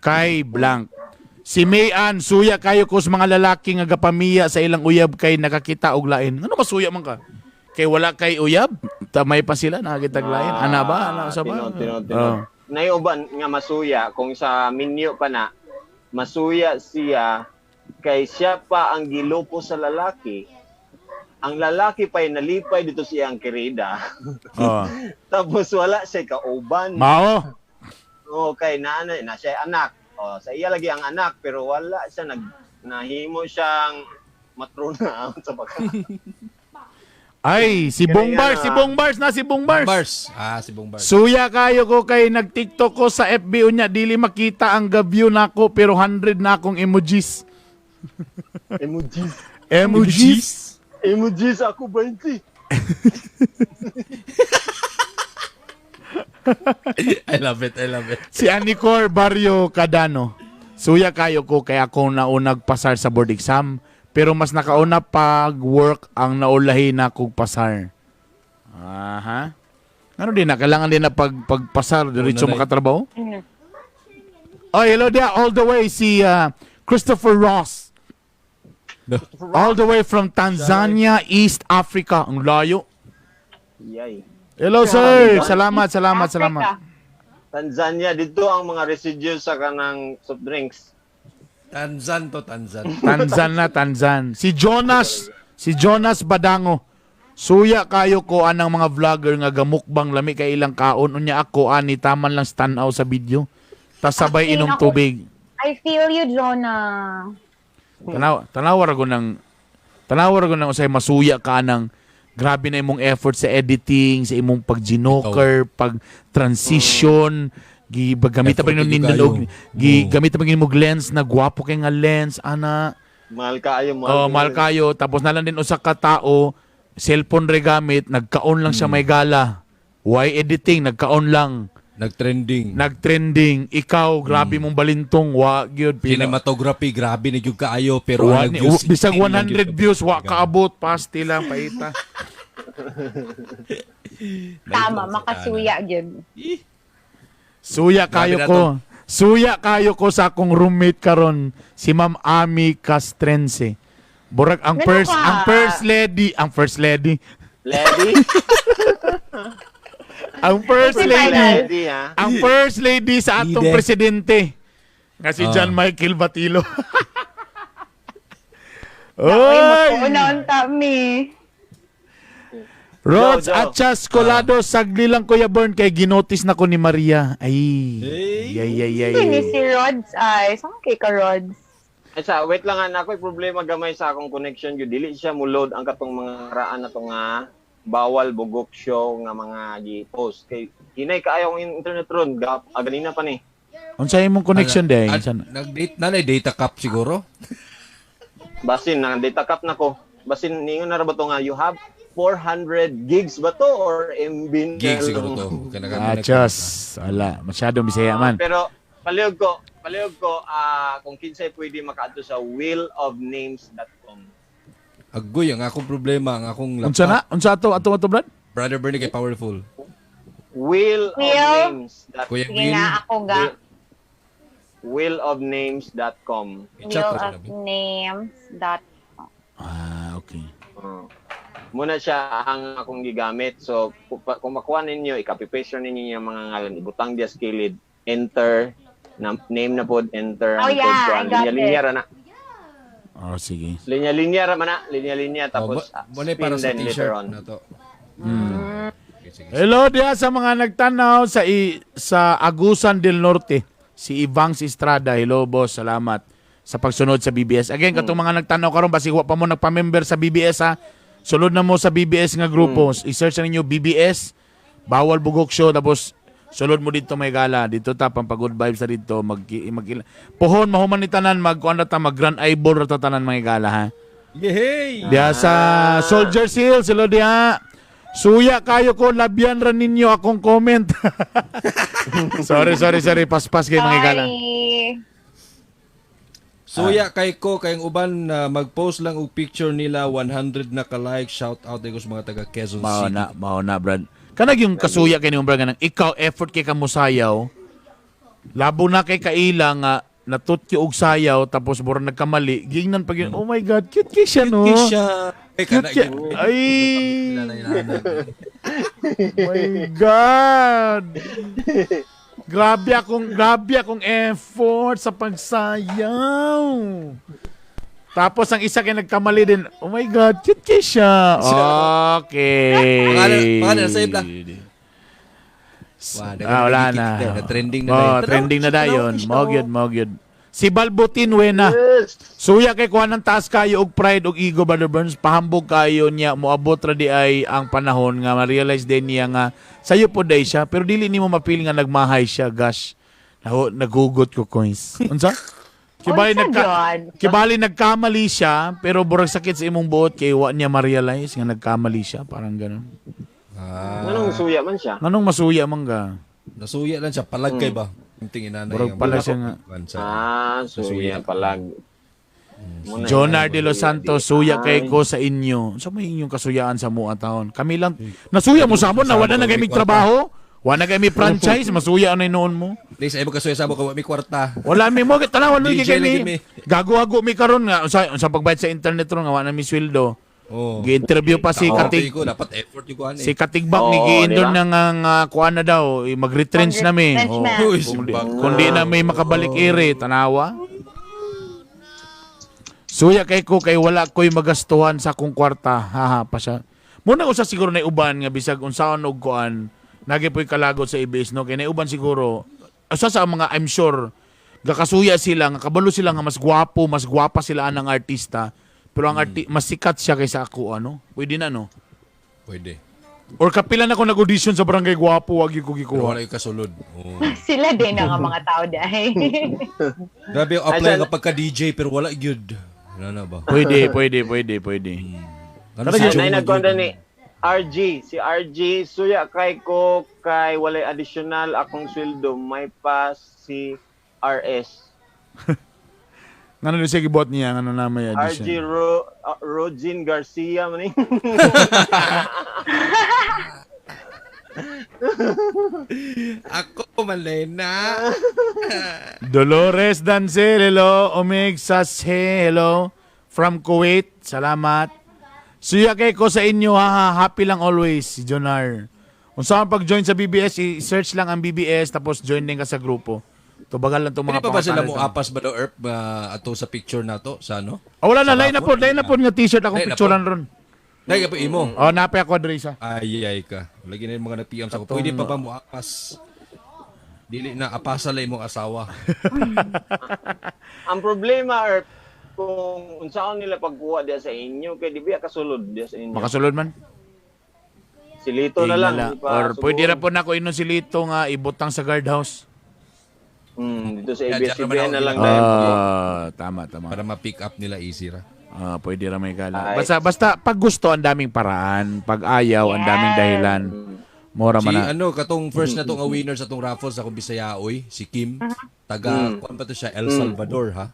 Speaker 1: kay blank. Si Mayan, suya kayo ko sa mga lalaki nga gapamiya sa ilang uyab kay nakakita og lain. Ano ba suya man ka? Kay wala kay uyab, tamay pa sila nakakita og lain. Ana ba? Ana sa ba?
Speaker 4: Tinod.
Speaker 1: Oh.
Speaker 4: Nayuban nga masuya, kung sa minyo pa na, masuya siya, kay siya pa ang gilopo sa lalaki. Ang lalaki pa'y nalipay dito siya ang kirida.
Speaker 1: Oh.
Speaker 4: Tapos wala siya kauban.
Speaker 1: Mao.
Speaker 4: Okay, na siya anak. Sa iya lagi ang anak, pero wala siya, nahimo siyang matrona sa baka.
Speaker 1: Ay, si Bong Bars, si Bong Bars.
Speaker 3: Bars. Si Bong Bars.
Speaker 1: Suya kayo ko kay nag-TikTok ko sa FB unya dili makita ang gabyo nako pero 100 na akong emojis.
Speaker 4: Emojis ako 20.
Speaker 3: I love it.
Speaker 1: Si Anicor Barrio Cadano. Suya kayo ko kay ako naunag pasar sa board exam pero mas nakauna pag work ang naulahi na kog pasar. Aha. Ano din na kailangan din na pagpasar diretso
Speaker 3: na.
Speaker 1: makatrabaho? Oh, hello there all the way si Christopher Ross. All the way from Tanzania, East Africa. Ang layo.
Speaker 4: Yay.
Speaker 1: Hello sir. Salamat.
Speaker 2: Africa.
Speaker 4: Tanzania, dito ang mga residues sa kanang soft drinks.
Speaker 3: Tanzan.
Speaker 1: Tanzan. Si Jonas Badango. Suya kayo ko anang mga vlogger nga gamukbang lami kay ilang kaon unya ako ani taman lang stanaw sa video. Tas sabay inom tubig.
Speaker 2: I feel you, Jonah.
Speaker 1: Tanawar ko ng usay masuya ka ng grabe na imong effort sa editing, sa imong pag-ginoker, pag-transition, gamita pa rin yung
Speaker 3: Effort
Speaker 1: nindol og
Speaker 3: kayo.
Speaker 1: gamita pa rin mo lens na gwapo kay nga lens ana.
Speaker 4: Mahal kaayo,
Speaker 1: Mahal kayo tapos nalang din usa ka tao cellphone re gamit nagkaon lang siya may gala. Why editing nagkaon lang. Nagtrending. Ikaw grabe mong balintong wa gyud
Speaker 3: Cinematography, grabe na yung kaayo. Pero ang views,
Speaker 1: bisag
Speaker 3: 16 lang
Speaker 1: 100
Speaker 3: yun.
Speaker 1: views wa kaabot pasti lang paita.
Speaker 2: Tama, makasuya yun.
Speaker 1: Suya kayo
Speaker 3: Grabe na
Speaker 1: ko. Suya kayo ko sa akong roommate karon si Ma'am Ami Castrense. Burag ang
Speaker 2: Ano
Speaker 1: first
Speaker 2: ka?
Speaker 1: ang first lady
Speaker 4: Lady?
Speaker 1: ang first
Speaker 2: Si
Speaker 1: lady
Speaker 4: Lady, ha?
Speaker 1: ang first lady sa atong
Speaker 3: Leader.
Speaker 1: presidente nga si John Michael Batilo.
Speaker 2: Uy,
Speaker 1: Oy!
Speaker 2: matunon tami.
Speaker 1: Rods
Speaker 4: Jo.
Speaker 1: at Chas Colado sagli lang Kuya Bern kay ginotis na ko ni Maria. Ay. Ay.
Speaker 2: Sini si Rods ay. Saan kay ka Rods?
Speaker 4: Wait lang nga, ako'y problema gamay sa akong connection. Yung dili siya mulod ang katong mga raan na to nga bawal bugok show nga mga gi-post. Kay hinay kaayo ang internet ron. Ganina pa ni.
Speaker 1: Unsay imong connection day?
Speaker 3: Nag-date na data cap siguro.
Speaker 4: Basin, na data cap na ko. Basin, ningon na ra ba to nga, you have 400 gigs ba to or MB?
Speaker 3: Gig siguro to.
Speaker 1: Chas. Wala. Masyadong bisaya man.
Speaker 4: Pero palihog ko, kung kinsay pwede makaadto sa willofnames.com.
Speaker 3: Agoy, ang akong problema, ang akong
Speaker 1: Unsa na? Unsa ato Brad?
Speaker 3: Brother Bernie kay powerful.
Speaker 4: Willofnames.com.
Speaker 3: Kuya
Speaker 2: Sige na ako ga.
Speaker 4: willofnames.com.
Speaker 3: I-chat ra sila.
Speaker 2: Names.com.
Speaker 1: Okay.
Speaker 4: Muna siya ang akong gigamit. So, kung makuha ninyo, i-copy-paste ninyo yung mga ngalan. Ibutang diya sa kilid. Enter. Name na pod. Enter.
Speaker 2: Oh, yeah, I got
Speaker 4: Linya-linya ra na.
Speaker 1: Oh, sige.
Speaker 4: Linya-linya ra man na. Linya-linya. Tapos,
Speaker 3: Muna para sa
Speaker 4: spin then later
Speaker 3: t-shirt
Speaker 4: on.
Speaker 3: na to. Okay, sige.
Speaker 1: Hello diya sa mga nagtanaw sa Agusan del Norte. Si Ivangs Estrada. Hello boss, salamat sa pagsunod sa BBS. Again, katong mga nagtanaw karon basi wa pa mo nagpa-member sa BBS ha. Sulod na mo sa BBS nga grupo. I-search na ninyo BBS Bawal Bugok Show tapos sulod mo dito may gala. Dito ta pang good vibes sa dito pohon mahuman ni tanan magkuan ta mag Grand Eyeball ra ta tanan mga gala ha.
Speaker 3: Yehey!
Speaker 1: Diya sa Soldier Seal, silo diya. Suya kayo ko, labyan ra ninyo akong comment. sorry. Paspas kay mga gala.
Speaker 2: Sorry.
Speaker 3: Suya kay ko kayong uban na mag-post lang og picture nila 100 na ka-like, shout out ko sa mga taga Quezon City.
Speaker 1: Mao na, Brad. Kanag yung kasuya kay nimo Brad, ikaw effort kay ka musayaw. Labo na kay kaila nga natutki og sayaw tapos mura nagkamali. Gingnan pag yun, oh my God, cute kay siya no.
Speaker 3: Kisha.
Speaker 1: Cute kay. Ay. Oh my God. Grabe akong effort sa pagsayaw. Tapos ang isa kay nagkamali din. Oh my God, cute kay siya. Okay.
Speaker 3: Pangalan sa ibla.
Speaker 1: Wala na.
Speaker 3: Trending na
Speaker 1: Oh, trending na dayon. Mo gyud. Si Balbutin Wena. Suya kay kuha ng taas kayo og pride og ego Brother Burns pahambog kayo niya moabot ra di ay ang panahon nga ma-realize din niya nga sayo po day siya pero dili nimo mapili nga nagmahay siya gosh. Nagugot ko coins. Unsa? Kibali nagkamali siya pero burag sakit sa imong buot kay wa niya ma-realize nga nagkamali siya parang ganun.
Speaker 4: Anong suya man siya?
Speaker 1: Nganong masuya man ka?
Speaker 3: Nasuya lang siya palagkay ba? Yung inanay.
Speaker 1: Burag pala siya nga.
Speaker 4: Suya palag.
Speaker 1: Jonar de los Santos, suya kay ko sa inyo. Sa may inyong kasuyaan sa mua taon. Kami lang, nasuya mo sa amon na wala na kami trabaho. Wala na kami franchise, masuya na noon mo.
Speaker 3: Please, ay mo kasuya sa mo kung may kwarta.
Speaker 1: Wala mi mo, tanaw, wala
Speaker 3: DJ lagi
Speaker 1: kami. Gago-gago mi karon nga, sa pagbayad sa internet ron nga, wala na mi sweldo.
Speaker 3: Oh.
Speaker 1: Gi-interview pa si Katig.
Speaker 3: Ko dapat effort yung kuan.
Speaker 1: Si Katigbak ni giindon
Speaker 4: diba?
Speaker 1: nga kuan na daw, mag-retrench na mi.
Speaker 2: Mag-retrenchment.
Speaker 1: Kundi na may makabalik ire, tanawa. Suya kay ko kay wala ko'y magastuhan sa akong kwarta. Haha pa siya. Muna usa siguro na uban nga bisag unsaon og kuan, nagi po'y kalagot sa ibis no kay na uban siguro. Usa sa mga I'm sure gakasuya sila nga kabalo sila nga mas gwapa sila anang artista. Pero ang mas sikat siya kaysa ako ano. Pwede na no.
Speaker 3: Pwede.
Speaker 1: Or kapilan ako nag-audition sa Barangay Gwapo, wag yung
Speaker 3: Pero
Speaker 1: gikuha.
Speaker 3: wala yung kasulod. Oh.
Speaker 2: Sila din ang mga tao dahil.
Speaker 3: Grabe yung apply kapag ka-DJ pero wala good. Ano na ba?
Speaker 1: Pwede.
Speaker 3: Ano
Speaker 1: Talaga,
Speaker 3: si
Speaker 4: Nay
Speaker 3: Joe
Speaker 4: nagkonda
Speaker 3: Madrid?
Speaker 4: ni RG, si RG suya kay ko kay walay additional akong sweldo may pa si RS.
Speaker 1: Ngano ni sige bot niya, ngano na may
Speaker 4: RG
Speaker 1: audition.
Speaker 4: Rogin Garcia man eh.
Speaker 3: Ako malena.
Speaker 1: Dolores Dancel, hello. Omegsas, hello. From Kuwait, salamat. Suya kay ko sa inyo, ha. Happy lang always, si Jonar. Kung saan pag-join sa BBS, i-search lang ang BBS, tapos join din ka sa grupo. Tubagal lang itong
Speaker 3: Pwede
Speaker 1: mga
Speaker 3: pa ba sila
Speaker 1: pangalan
Speaker 3: mo
Speaker 1: ito.
Speaker 3: apas ba daw Earp ato sa picture na to? Sa ano?
Speaker 1: Oh, wala na,
Speaker 3: Sa
Speaker 1: lain na po nga t-shirt akong
Speaker 3: Lain na po.
Speaker 1: picturean ron.
Speaker 3: Dahil ka po imo.
Speaker 1: Oh, napay ako adresa.
Speaker 3: Ay ka. Lagi na yung mga nag-PM sa ko. Pwede pa ba mo apas? Dili na apasa lang imong asawa.
Speaker 4: Ang problema er kung unsaon nila pagkuha diya sa inyo kay di ba kasulod diya sa inyo.
Speaker 1: Makasulod man.
Speaker 4: Si Lito na lang.
Speaker 1: Tingala.
Speaker 4: di pa
Speaker 1: Or
Speaker 4: sugod.
Speaker 1: pwede ra po na ko inon si Lito nga ibutang sa guardhouse.
Speaker 4: Dito sa
Speaker 3: Yeah,
Speaker 4: ABS-CBN na lang
Speaker 3: Ah.
Speaker 4: dahil.
Speaker 1: Tama.
Speaker 3: Para ma-pick up nila easy ra.
Speaker 1: Pwede ra may gala.
Speaker 4: Ay.
Speaker 1: Basta pag gusto ang daming paraan, pag ayaw ang daming dahilan. Mora
Speaker 3: Si
Speaker 1: man na.
Speaker 3: ano, katong first na tong winner sa tong raffles ako Bisayaoy, si Kim. Taga, kuan pa to siya, El Salvador ha.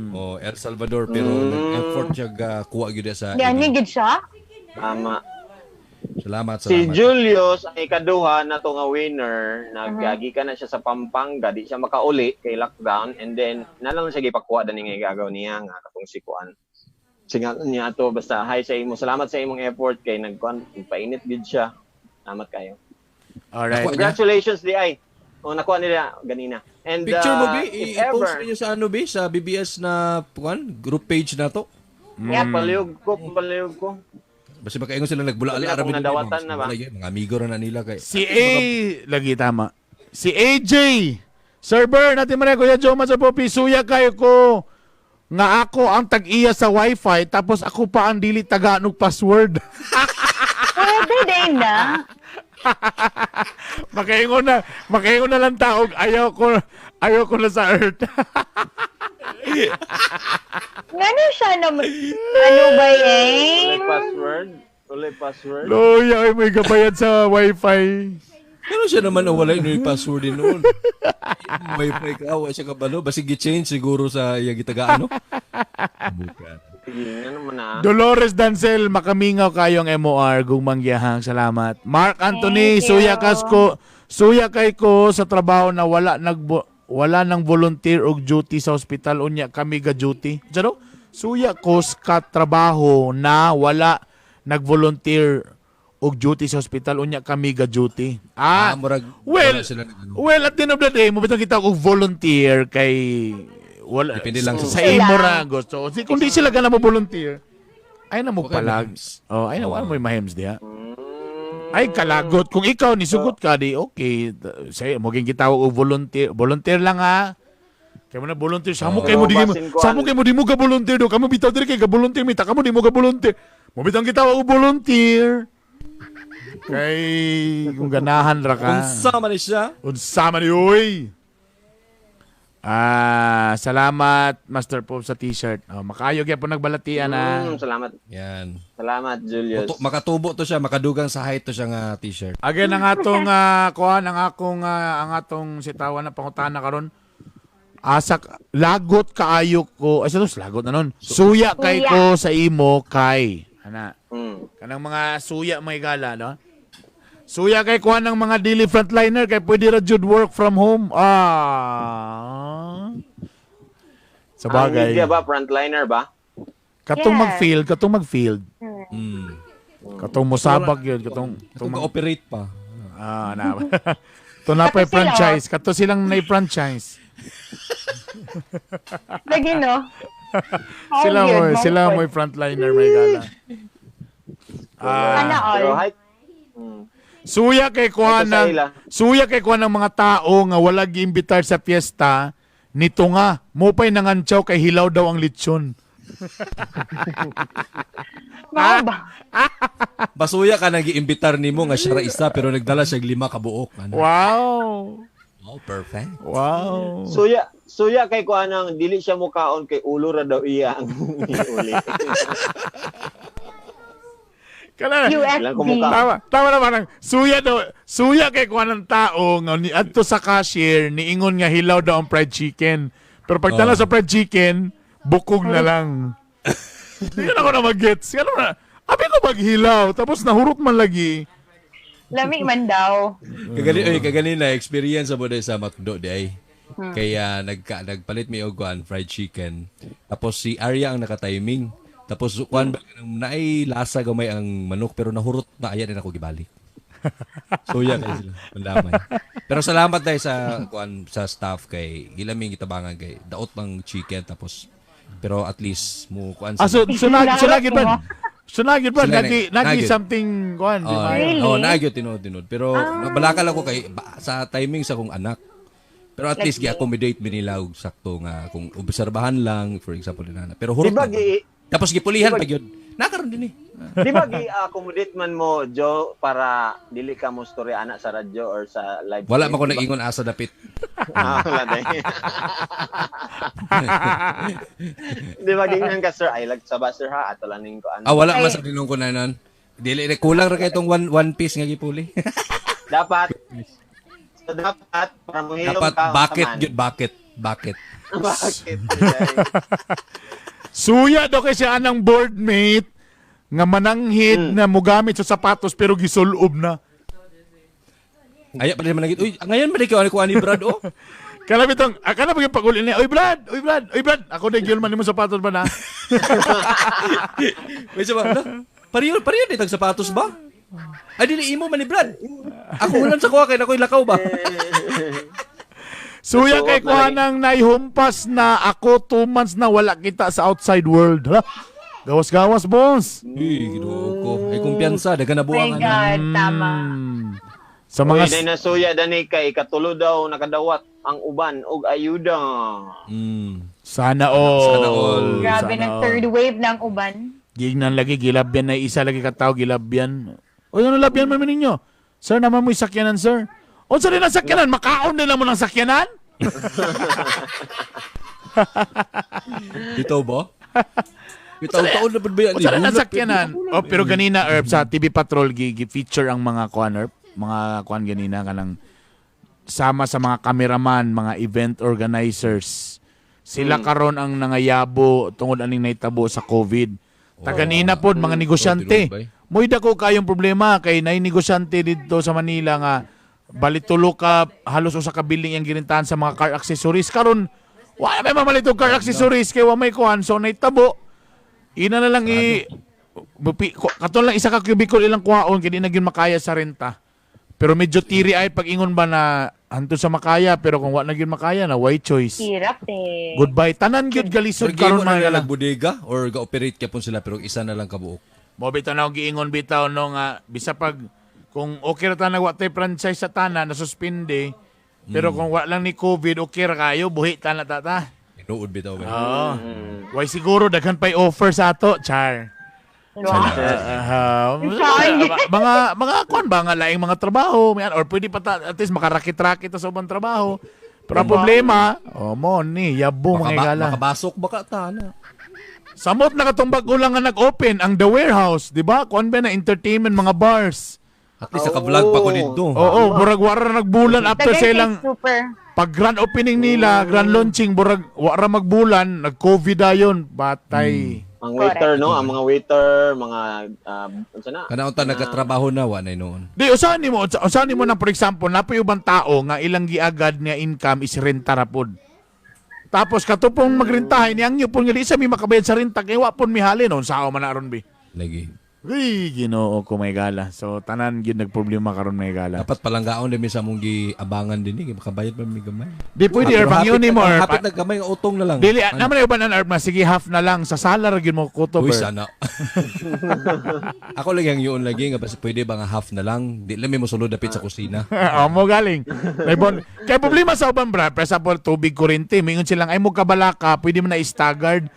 Speaker 3: O El Salvador pero nag-effort siya kuha gyud sa.
Speaker 2: Yan niya gid siya.
Speaker 4: Tama.
Speaker 3: Salamat.
Speaker 4: Si Julius ang ikaduha na to nga winner, nagagi ka na siya sa Pampanga, di siya makauli kay lockdown and then nalang siya gipakuha dani nga gagaw niya nga katong si Kuan. Singal niya ato basta hi sa imo. Salamat sa imong effort kay nagkuan painit gid siya. Salamat kayo.
Speaker 1: Alright.
Speaker 4: Congratulations di ay. O nakuha nila ganina. And
Speaker 3: Picture mo bi,
Speaker 4: if
Speaker 3: i-post
Speaker 4: ever,
Speaker 3: niyo sa ano bi, sa BBS na kuan, group page na to.
Speaker 4: paliog ko.
Speaker 3: Basta makaingon sila nagbula
Speaker 4: Sabi na
Speaker 3: ala
Speaker 4: kung nadawatan na ba?
Speaker 3: Mga amigo ra na nila kay.
Speaker 1: Si A, lagi tama. Si AJ, server natin man Kuya Joma sa Popi, suya kayo ko nga ako ang tag-iya sa wifi tapos ako pa ang dili taga-anog password.
Speaker 2: Pwede din na.
Speaker 1: makaingon na lang taog, ayaw ko na sa earth.
Speaker 2: Ngano siya naman? Ano ba yan?
Speaker 4: Ulay password.
Speaker 1: Loya, ay may gabayad sa wifi.
Speaker 3: Pero siya naman nawala yung password din noon. Wi-Fi ka, wala siya kabalo. Basi gi-change siguro sa iya gitagaan, no? Bukan.
Speaker 4: Sige, ano man na.
Speaker 1: Dolores Dancel, makamingaw kayong MOR, gugmangyahang salamat. Mark Anthony,
Speaker 2: Thank you.
Speaker 1: suya kay ko sa trabaho na wala nang volunteer og duty sa ospital, unya kami ga duty. Jaro, suya ko sa trabaho na wala nag-volunteer og duty sa ospital, unya kami ga duty.
Speaker 3: Murag,
Speaker 1: Well,
Speaker 3: wala sila nag-
Speaker 1: well, at the end of the day, mabitang kita og volunteer kay wala
Speaker 3: Depende lang
Speaker 1: sa
Speaker 3: sa-
Speaker 1: imo ra gusto. Kung di sila gana mo volunteer, ay na mo
Speaker 3: Okay,
Speaker 1: palag.
Speaker 3: mahims.
Speaker 1: Oh, ay na mo mahims diha. Ay kalagot kung ikaw ni sugot ka di okay. Say mo ging gitawag og volunteer. Volunteer lang ha. Kaya mo na volunteer. Samo kay mo di mo.
Speaker 4: Basin ko,
Speaker 1: Samo kay mo di mo ga volunteer do. Kamo bitaw diri kay ga volunteer mi ta kamo di mo ga volunteer. Mo bitang gitawag og volunteer. Kay kung ganahan ra ka.
Speaker 3: Unsa man ni siya?
Speaker 1: Unsa man uy. Salamat Master Pope sa t-shirt. Oh, makaayo gyud po nagbalatian na.
Speaker 4: Salamat.
Speaker 3: Yan.
Speaker 4: Salamat, Julius.
Speaker 3: Makatubo to siya, makadugang sa height to siya nga t-shirt.
Speaker 1: Again ang atong kuan ang atong sitawan na pangutana karon. Asak lagot kaayo ko. Ay sa lagot na nun. Suya kay
Speaker 2: Suya.
Speaker 1: ko sa imo kay. Ana.
Speaker 4: Mm.
Speaker 1: Kanang mga suya may gala no. Suya kay kuan ng mga daily frontliner kay pwede ra jud work from home. Sa
Speaker 4: Ang
Speaker 1: bagay.
Speaker 4: media ba? Frontliner ba?
Speaker 1: Katong
Speaker 2: Yes.
Speaker 1: mag-field.
Speaker 3: Mm.
Speaker 1: Katong musabag yun, katong
Speaker 3: Kung ka-operate pa.
Speaker 1: na. To na pa
Speaker 2: Kato sila,
Speaker 1: franchise, kato silang na franchise.
Speaker 2: Lagi, no?
Speaker 1: Sila mo frontliner may gala.
Speaker 2: Sana all.
Speaker 4: Pero
Speaker 1: Suya kay kuha
Speaker 4: Ito sa
Speaker 1: ng
Speaker 4: ila.
Speaker 1: mga tao nga wala giimbitar sa piyesta nito nga mo pay nangantsaw kay hilaw daw ang lechon.
Speaker 2: Mao ba?
Speaker 3: Basuya ka nag-iimbitar nimo nga siya ra isa pero nagdala siya 5 ka buok. Ano?
Speaker 1: Wow.
Speaker 3: Oh, perfect.
Speaker 1: Wow.
Speaker 4: Suya kay kuanang dili siya mukaon kay ulo ra daw iya ang uli.
Speaker 1: Kana
Speaker 4: Ilang
Speaker 2: USD.
Speaker 4: kumukha.
Speaker 1: tama naman ang suya kay kuha ng tao nga ni adto sa cashier niingon nga hilaw daw ang fried chicken. Pero pag tala sa fried chicken, bukog na lang. Hindi na ako na mag-gets. Ano na? Abi ko maghilaw tapos nahurot man lagi.
Speaker 2: Lami man daw.
Speaker 3: Kaganina experience mo dahil sa McDo di ay. Kaya nagpalit mi og kuan fried chicken. Tapos si Arya ang naka-timing. Tapos kuan ba naay lasa gamay ang manok pero nahurot na aya din ako gibalik. So yan kay sila. Mandaman. Pero salamat dahil sa kuan sa staff kay gilaming gitabangan kay daot ng chicken tapos pero at least mo kuan
Speaker 1: Sunagid ba? Sunagid ba?
Speaker 3: Sila
Speaker 1: Nagi
Speaker 3: nagid.
Speaker 1: something kuan, di ba?
Speaker 2: Really?
Speaker 3: naagyo tinod. Pero nabalakal ako kay sa timing sa kong anak. Pero at least gi-accommodate mi nila og sakto nga kung obserbahan lang for example nana. Pero hurot
Speaker 4: Di ba
Speaker 3: na. Tapos gipulihan pa gyud. Nakaroon din eh.
Speaker 4: Di ba gi-accommodate man mo Joe para dili ka mo story anak sa radyo or sa live?
Speaker 3: Wala man ko nag-ingon asa dapit.
Speaker 4: Wala dai. Di ba gingan ka sir ay sa sir ha ato lang ning ko ano.
Speaker 3: Wala man sa dinong ko na nun. Dili kulang ra kay tong one piece nga gipuli.
Speaker 4: Dapat para mo hilom
Speaker 3: Dapat
Speaker 4: ka.
Speaker 3: bucket
Speaker 4: kaman.
Speaker 3: gyud bucket.
Speaker 4: Bakit?
Speaker 1: Suya daw kay siya anang boardmate nga mananghid na mugamit sa sapatos pero gisulob na.
Speaker 3: Aya pa rin man nagit. Uy, ngayon ba ko ani Brad oh?
Speaker 1: Kala bitong, akala ba yung pag-uli niya, Oy Brad, ako na gyud man nimo sapatos ba na?
Speaker 3: May sabi na. Pariyo di tag sapatos ba? Ay dili imo man ni Brad. Ako ulan sa kuha kay nakoy lakaw ba?
Speaker 1: Suya
Speaker 4: So,
Speaker 1: kay kuha nang naihumpas na ako 2 months na wala kita sa outside world. Ha? Gawas-gawas, boss.
Speaker 3: Ginoo ko. Ay kumpiyansa daga na
Speaker 2: My
Speaker 3: buwangan.
Speaker 2: God, tama.
Speaker 1: Sa
Speaker 4: Mga
Speaker 1: mga
Speaker 4: na suya dani kay katulo daw nakadawat ang uban og ayuda.
Speaker 1: sana all.
Speaker 3: Sana all.
Speaker 2: Grabe
Speaker 1: Sana
Speaker 2: ng
Speaker 1: all.
Speaker 2: third wave ng uban.
Speaker 1: Gignan lagi gilabyan na isa lagi katao gilabyan. O ano labyan man ninyo? Sir naman mo sakyanan, sir. O sa rin ang sakyanan, makaon nila mo ng sakyanan?
Speaker 3: Bitaw ba? Bitaw-taon na ba yan?
Speaker 1: O sa rin ang sakyanan? O pero ganina, Herb, sa TV Patrol, feature ang mga kuan, Herb. Mga kuan ganina ka ng sama sa mga cameraman, mga event organizers. Sila karon ang nangayabo tungod aning naitabo sa COVID. Taganina pod mga negosyante. Mo'y dako kayong problema kay nay negosyante dito sa Manila nga balitulo ka halos usa ka building ang girintahan sa mga car accessories karon wala may mamalitog car accessories kay wa may kuan so naitabo ina na lang katon lang isa ka cubicle ilang kuhaon kay di na gyud makaya sa renta pero medyo tiri ay pag ingon ba na hantud sa makaya pero kung wa na gyud makaya na why choice
Speaker 2: Hirap eh.
Speaker 1: goodbye tanan gyud galisod
Speaker 3: Karon
Speaker 1: karon
Speaker 3: na
Speaker 1: mga
Speaker 3: lang bodega or ga-operate kapon sila pero isa na lang kabuok.
Speaker 1: mo bitaw na og giingon bitaw no nga bisa pag kung okay ra ta nagwa tay franchise sa tanan na suspende pero kung wa lang ni COVID okay ra kayo buhi ta na tata.
Speaker 3: Inuod bitaw ba?
Speaker 1: Oo. Why siguro daghan pay offer sa ato, char. mga kuan ba nga laing mga trabaho, man, or pwede pa at least makarakit-rakit sa ubang trabaho. Pero ang problema, mo ni yabo mga igala.
Speaker 3: Makabasok baka ta na.
Speaker 1: Samot na katong bag ulang nga nag-open ang The Warehouse, di ba? Kuan ba na entertainment mga bars.
Speaker 3: At least naka-vlog pa ko dito.
Speaker 1: Oo, burag wara nagbulan after
Speaker 2: Tagay
Speaker 1: silang
Speaker 2: super.
Speaker 1: pag grand opening nila, grand launching, burag wara magbulan, nag-COVID ayon, batay.
Speaker 4: Ang waiter no, ang mga waiter, mga unsa na?
Speaker 3: Kana unta nagatrabaho na wa na noon.
Speaker 1: Di usahan nimo na for example, napay ubang tao nga ilang giagad nga income is renta ra pod. Tapos katupong magrentahay niyang pon nga di sa mi makabayad sa renta kay wa pon mihalin on sao man aron bi.
Speaker 3: Lagi.
Speaker 1: Uy, Ginoo ko may gala. So tanan gyud nagproblema karon may gala.
Speaker 3: Dapat palanggaon din mi sa mong giabangan din ni makabayad pa mi gamay.
Speaker 1: Di pwede erbang yun ni mo.
Speaker 3: Hapit na gamay nga utong na lang.
Speaker 1: Dili naman uban ang na sige half na lang sa salar gyud mo kutob.
Speaker 3: Uy, sana. Ako lang yung yun lagi nga basta pwede ba nga half na lang. Di lang may musulod dapit sa kusina.
Speaker 1: Mo galing. Laybon. Kaya problema sa uban bra, for example, tubig kuryente, mingon silang ay mo kabalaka, pwede mo na i-staggered.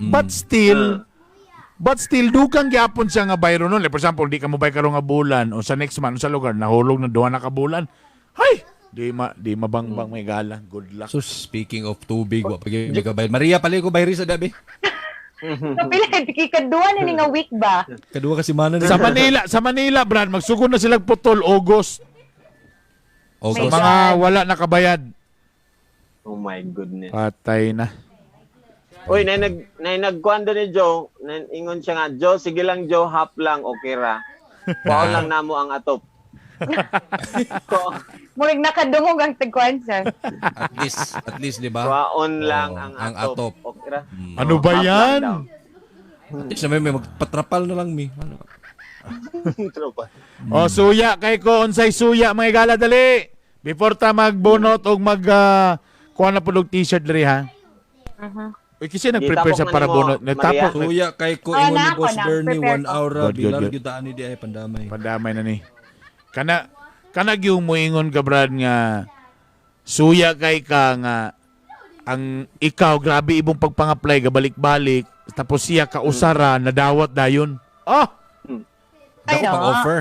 Speaker 1: But still, dukang gyapon siya nga bayro nun. Like, for example, di ka mo bay karong nga bulan o sa next month sa lugar, nahulog na duha na ka bulan. Hay! Di mabangbang may gala. Good luck.
Speaker 3: So speaking of tubig, wa pag may kabayad. Maria pala ko bayri sa dabi.
Speaker 2: Kapila, kikaduan na ni nga week ba?
Speaker 3: Kadua kasi mana
Speaker 1: Sa Manila, Brad, magsugod na silang putol August. Sa
Speaker 3: August.
Speaker 1: mga wala nakabayad.
Speaker 4: Oh my goodness.
Speaker 1: Patay na.
Speaker 4: Uy, nagkwando ni Joe, ingon siya nga, Joe, sige lang Joe, half lang, okay ra. Paon lang namo ang atop.
Speaker 2: Murig nakadungog ang tagkuan, sir.
Speaker 3: At least, di ba?
Speaker 4: Paon lang
Speaker 3: Oo,
Speaker 4: ang atop. Okay ra.
Speaker 1: Ano ba
Speaker 4: Half lang
Speaker 1: yan?
Speaker 4: daw.
Speaker 3: At least may magpatrapal na lang mi. Ano?
Speaker 4: Tropa.
Speaker 1: O, suya. Kay ko, unsay suya, mga gala, dali. Before ta magbunot o kuha na po t-shirt dali, ha? Uy, kasi nag-prepare
Speaker 4: Gitapok
Speaker 1: siya
Speaker 4: man
Speaker 1: para
Speaker 4: mo,
Speaker 1: bunot. Nagtapok.
Speaker 3: Suya kay ko
Speaker 2: Ah,
Speaker 3: ingon ni
Speaker 2: na ako
Speaker 3: Boss
Speaker 2: na.
Speaker 3: Bernie
Speaker 2: Prepare
Speaker 3: 1
Speaker 2: ko.
Speaker 3: hour
Speaker 1: Good,
Speaker 3: bilar
Speaker 1: good.
Speaker 3: gyud ani di ay pandamay.
Speaker 1: Pandamay na ni. Kana yung moingon ka, Brad, nga suya kay ka nga ang ikaw, grabe ibong pagpang-apply, gabalik-balik, tapos siya ka usara, nadawat dayon. Ah!
Speaker 2: Ay,
Speaker 3: Dako
Speaker 2: no.
Speaker 3: pang offer.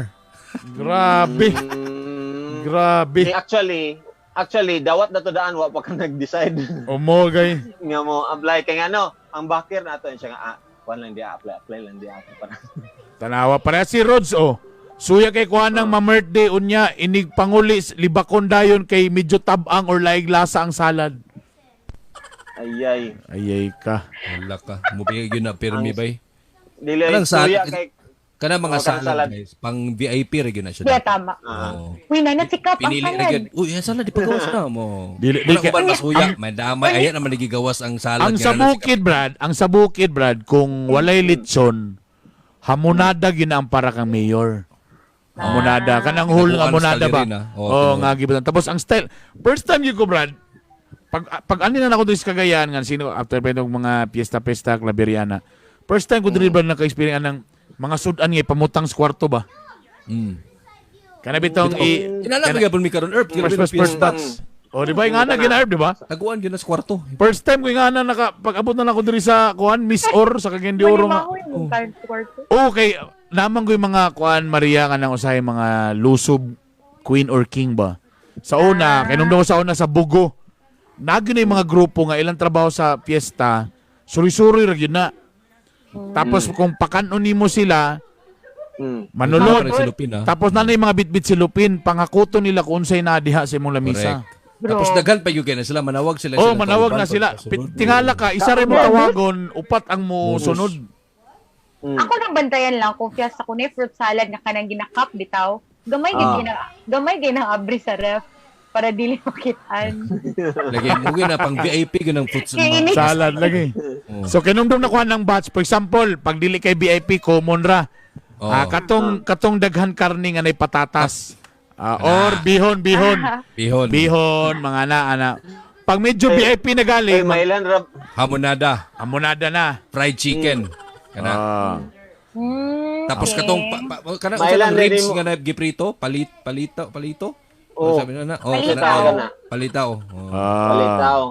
Speaker 1: Grabe. Grabe.
Speaker 4: Actually, dawat na to daan, wa pa ka nag-decide.
Speaker 1: Umogay.
Speaker 4: Nga mo, apply. Kaya nga, ang bakir na to, siya nga, kuhan lang di apply lang di para.
Speaker 1: Tanawa para si Rods, oh. Suya kay kuha ng ma-birthday unya, inig pangulis, libakon dayon kay medyo tabang or laig lasa ang salad.
Speaker 4: Ayay.
Speaker 1: Ayay ka.
Speaker 3: Wala ka. Mubigay gyud na pirmi bay.
Speaker 4: Dili,
Speaker 3: Kanang
Speaker 4: suya
Speaker 3: salad.
Speaker 4: kay...
Speaker 3: Kana mga
Speaker 4: Oh, kanang
Speaker 3: salad,
Speaker 4: salad.
Speaker 3: guys. Pang VIP ra gyud na siya.
Speaker 2: Kaya tama.
Speaker 3: Oo.
Speaker 2: Uy, nanasikap ang
Speaker 3: Pinili ra
Speaker 2: salad.
Speaker 3: gyud. Uy, yan salad di pagawas na mo.
Speaker 1: Dili-
Speaker 3: Wala
Speaker 1: di-
Speaker 3: ko ba masuya? May damay ayan naman nagigawas ang salad.
Speaker 1: Ang
Speaker 3: nga
Speaker 1: sa
Speaker 3: na
Speaker 1: bukid, Brad, kung walay litson, hamonada gina ang para kang mayor. Hamonada. Kanang whole
Speaker 3: Nakuha ang
Speaker 1: hamonada ba?
Speaker 3: salary na. Oo,
Speaker 1: Oo,
Speaker 3: tinuod.
Speaker 1: nga gibutan. Tapos ang style, first time yun ko, Brad, pag ani na ako doon sa Cagayan, nga sino, after pa itong mga piyesta-piyesta, klaberiana, first time ko din, Brad, naka-experience ng mga sudan nga, pamutang sa kwarto ba? Kanabitong
Speaker 3: Inana gyapon mi karon Erp.
Speaker 1: first batch. O, di ba, yung ana, gina-herb, di ba?
Speaker 3: Taguan gyud na sa kwarto.
Speaker 1: First time ko yung ana, pag-abot na ako diri sa, kuhan, Miss Or, sa Cagayan de Oro nga.
Speaker 2: Mahimahoy mo card kwarto.
Speaker 1: Okay, naman ko yung mga kuan Maria ka nang usahay mga lusob queen or king ba. Sa una, kay nung daw sa una sa Bugo. Nagyo na yung mga grupo nga ilang trabaho sa piyesta, suri-suri ra gyud na. Tapos kung pakanon nimo sila, manulot.
Speaker 3: Parang silupin, ah.
Speaker 1: Tapos na yung mga bitbit silupin, pangakuton nila kung unsay na diha sa imong lamisa.
Speaker 3: Correct. Tapos daghan pa yung kaya na sila, manawag sila.
Speaker 1: Oh,
Speaker 3: sila
Speaker 1: manawag
Speaker 3: kauban
Speaker 1: na sila.
Speaker 3: pagkasunod.
Speaker 1: Tingala ka, isa rin mo tawagon, upat ang mo sunod.
Speaker 2: Ako nang bantayan lang kung fiesta ko na fruit salad nga kanang ginakap bitaw. Gamay gid na abri sa ref para dili makitaan.
Speaker 3: Lagi mo na pang VIP ganang fruits
Speaker 2: Kaya ini-
Speaker 1: Salad lagi. So kinumdum nakuha ng batch. For example, pag dili kay VIP, common ra.
Speaker 3: Oh.
Speaker 1: Katong daghan karni nga nay patatas. Or bihon.
Speaker 3: Bihon.
Speaker 1: Mga ana. Pag medyo VIP na
Speaker 4: Ay,
Speaker 1: galing,
Speaker 4: mailan rap.
Speaker 3: Hamonada.
Speaker 1: amonada na.
Speaker 3: Fried chicken. Kana. Tapos
Speaker 2: okay.
Speaker 3: katong kana
Speaker 4: Mailan
Speaker 3: ribs
Speaker 4: rin mo-
Speaker 3: nga na giprito, palito.
Speaker 4: Oh.
Speaker 3: Ano sabi na? Oh,
Speaker 2: Palitaw.
Speaker 3: kana. Palitaw. Oh.
Speaker 4: Palitaw.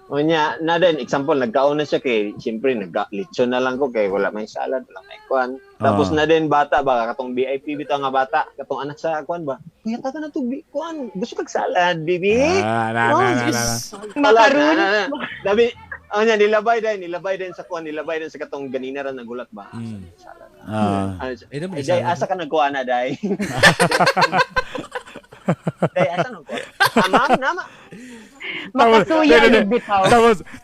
Speaker 4: O niya, na din, example, nagkaon na siya kay, siyempre, nag-lechon na lang ko kay wala may salad, wala may kwan. Tapos na din, bata, baka katong VIP bitaw nga bata, katong anak sa kwan ba? Kuya, tata na to, kwan, gusto kag salad, bibi?
Speaker 2: Macaroon.
Speaker 4: Dabi, niya, nilabay din sa kwan, nilabay din sa katong ganina ran nagulat ba? Salad. Ano siya?
Speaker 3: Eh, naman
Speaker 4: Day,
Speaker 3: salad.
Speaker 4: asa ka nagkuha na, day? Day, asa nagkuha? Nama.
Speaker 2: Makasuya yung bitaw.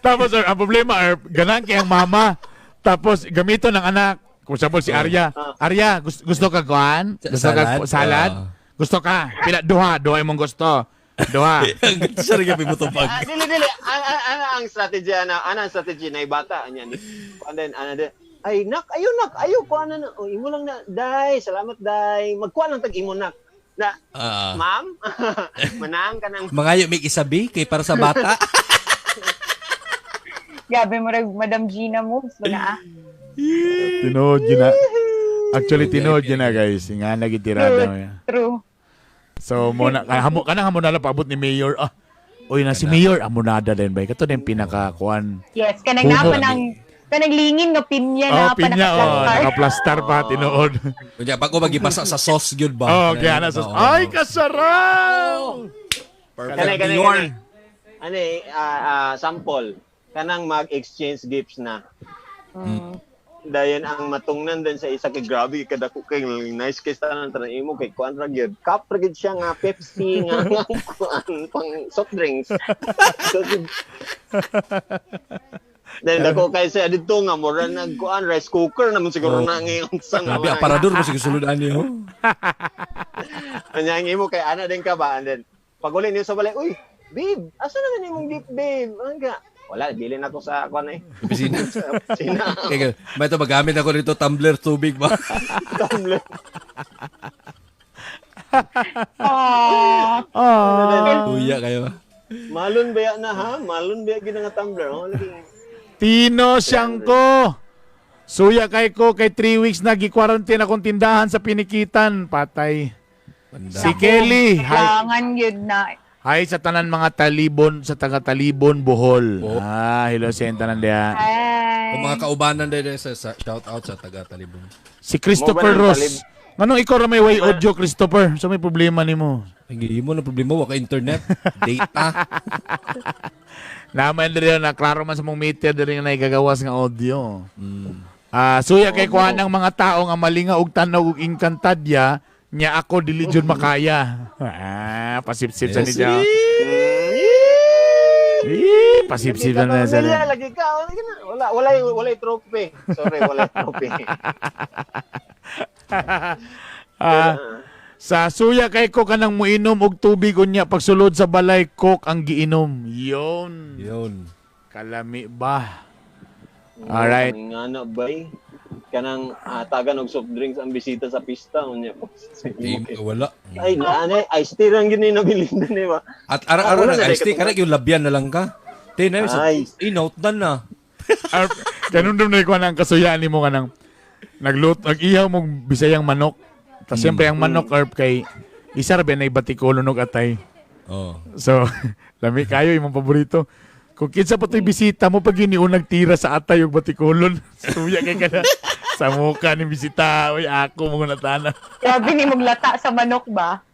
Speaker 1: Tapos sir, ang problema, ganang kay ang mama. Tapos gamito ng anak. Kung example si Arya. Arya, gusto ka kuan? Gusto ka
Speaker 3: Salad?
Speaker 1: salad? Gusto ka? Pila duha imong gusto. Duha.
Speaker 3: Siya rin kami mutupag.
Speaker 4: Dili. Ano ang strategy ang strategy na bata anya ni. And then ay nak, ayo ko na. Oh, imo lang na, day. Salamat, day. Magkuha lang tag imo nak. Na, ma'am, manang ka ng...
Speaker 3: Mangayo may isabi kay para sa bata.
Speaker 2: Gabi mo rag Madam Gina moves mo na.
Speaker 1: Tinood yun na. Actually, tinood yun na, guys. Nga nagitirada mo yan.
Speaker 2: True.
Speaker 1: So, kanang hamo na lang paabot ni Mayor. Uy, na si Mayor, amunada din ba? Kato din pinakakuan.
Speaker 2: Yes, kanang
Speaker 1: Hubo.
Speaker 2: napa ng kanang lingin nga pinya
Speaker 1: Oh,
Speaker 2: na
Speaker 1: pinya, nakaplastar pa, tinuod.
Speaker 3: Kunya bago magipasa sa sauce gyud ba?
Speaker 1: Oh, kaya na sus. Ay, kasarap!
Speaker 4: Kanay. Sample. Kanang mag-exchange gifts na. Dayon ang matungnan din sa isa kay grabe kadako kay nice kay tanan imo kay kuan ra gyud. Cup ra gyud siya nga Pepsi nga kuan pang soft drinks. Then dako kay sa dito nga mura nag kuan rice cooker naman siguro na ngayon sa
Speaker 3: Grabe aparador mo sige suludan niyo.
Speaker 4: Anya imo kay ana din ka ba and then paguli niyo sa balay, uy, babe, asa na din imong gift, babe? Anga. Wala, bilin ako sa kuan
Speaker 3: Opisina.
Speaker 4: Sa opisina.
Speaker 3: Kaya may ito magamit ako nito tumbler tubig ba?
Speaker 4: Tumbler.
Speaker 3: Tuya kayo ba?
Speaker 4: Malon baya na ha? Malon baya gina nga tumbler. Oh, lagi.
Speaker 1: Tino siyang ko. Suya kay ko, kay 3 weeks na gi-quarantine akong tindahan sa Pinikitan. Patay. Si Kelly. Hi.
Speaker 2: Kailangan yun na.
Speaker 1: Hi sa tanan mga Talibon, sa taga Talibon, Bohol.
Speaker 3: Oh.
Speaker 1: Hello sa tanan dia.
Speaker 3: Kung
Speaker 2: Ay.
Speaker 3: mga kaubanan din sa shout out sa taga Talibon.
Speaker 1: Si Christopher
Speaker 4: Mo ba ng
Speaker 1: Ross. Nganong ikaw ra may way audio, Christopher? So may problema nimo.
Speaker 3: Hindi mo na problema wala ka internet, data.
Speaker 1: Naman diri na klaro man sa mong meter diri na igagawas nga audio. Suya kay kuha ng mga tao nga malinga og tanaw og inkantadya, nya ako dili jud makaya. Pasipsip sa
Speaker 3: Yes.
Speaker 1: niya. Pasipsip na sa
Speaker 4: Wala lagi ka. Wala trophy. Sorry, wala trophy.
Speaker 1: Sa suya kay ko kanang muinom og tubig unya pagsulod sa balay coke ang giinom. Yon.
Speaker 3: Yun.
Speaker 1: Kalami ba? Alright.
Speaker 4: Nga na bay. Kanang tagan og soft drinks ang bisita sa pista unya.
Speaker 3: Wala.
Speaker 4: Ay, ice tea lang gini nabilin ni ba?
Speaker 3: At ara-ara
Speaker 4: Wala
Speaker 3: ng
Speaker 4: na,
Speaker 3: ice tea,
Speaker 4: katulad.
Speaker 3: kana yung labyan na lang ka. Tinay sa
Speaker 4: Ay.
Speaker 3: note na.
Speaker 1: Ganun dum na ko nang kasuyaan nimo kanang nag-ihaw mong bisayang manok. Tas siyempre ang manok herb kay isa ra ba na batikulo nog atay.
Speaker 3: Oh.
Speaker 1: So, lami kayo imong paborito. Kung kinsa pa to'y bisita mo pag giniunag tira sa atay yung batikulon. Suya kay kana sa mukha ni bisita. Uy, ako mga natana.
Speaker 2: Grabe ni maglata sa manok ba?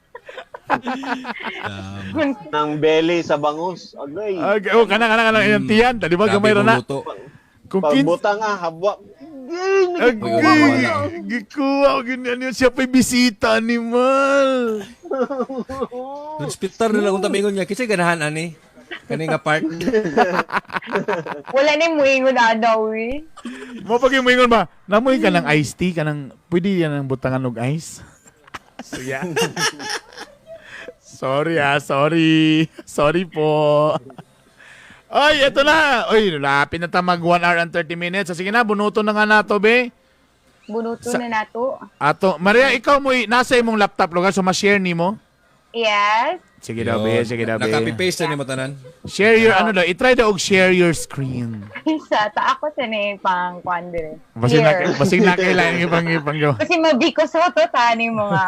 Speaker 4: Nang belly sa bangus. Agay.
Speaker 1: Kana yung tiyan. Di ba gamay ra na? Kung kinsa
Speaker 4: Pagbutang habwa. Agay,
Speaker 1: Agay, gikuha ko ganyan yun. Siya pa'y bisita, animal.
Speaker 3: Hospital na lang kung tamingon niya. Kasi ganahan ani. Kani nga part.
Speaker 2: Wala na yung muingon na daw eh.
Speaker 1: Mo pag yung mingon ba, namoy ka ng iced tea, ka ng, pwede yan ang butangan og ice? So, yeah. Sorry. Sorry po. Ay, eto na. Oy, lapit na ta mag 1 hour and 30 minutes. So, sige na, bunuto na nga nato, be.
Speaker 2: Bunuto na nato.
Speaker 1: Ato, Maria, ikaw mo, nasa imong laptop, lugar, so ma-share ni mo?
Speaker 2: Yes.
Speaker 1: Sige daw, be. Sige daw, be.
Speaker 3: Naka-paste na ni mo tanan.
Speaker 1: Share your, ano daw, itry daw og share your screen.
Speaker 2: Isa, ta ako sa na pang kwandre.
Speaker 1: Basig na kailangan ipang go.
Speaker 2: Kasi mabikos mo to, tani mo nga.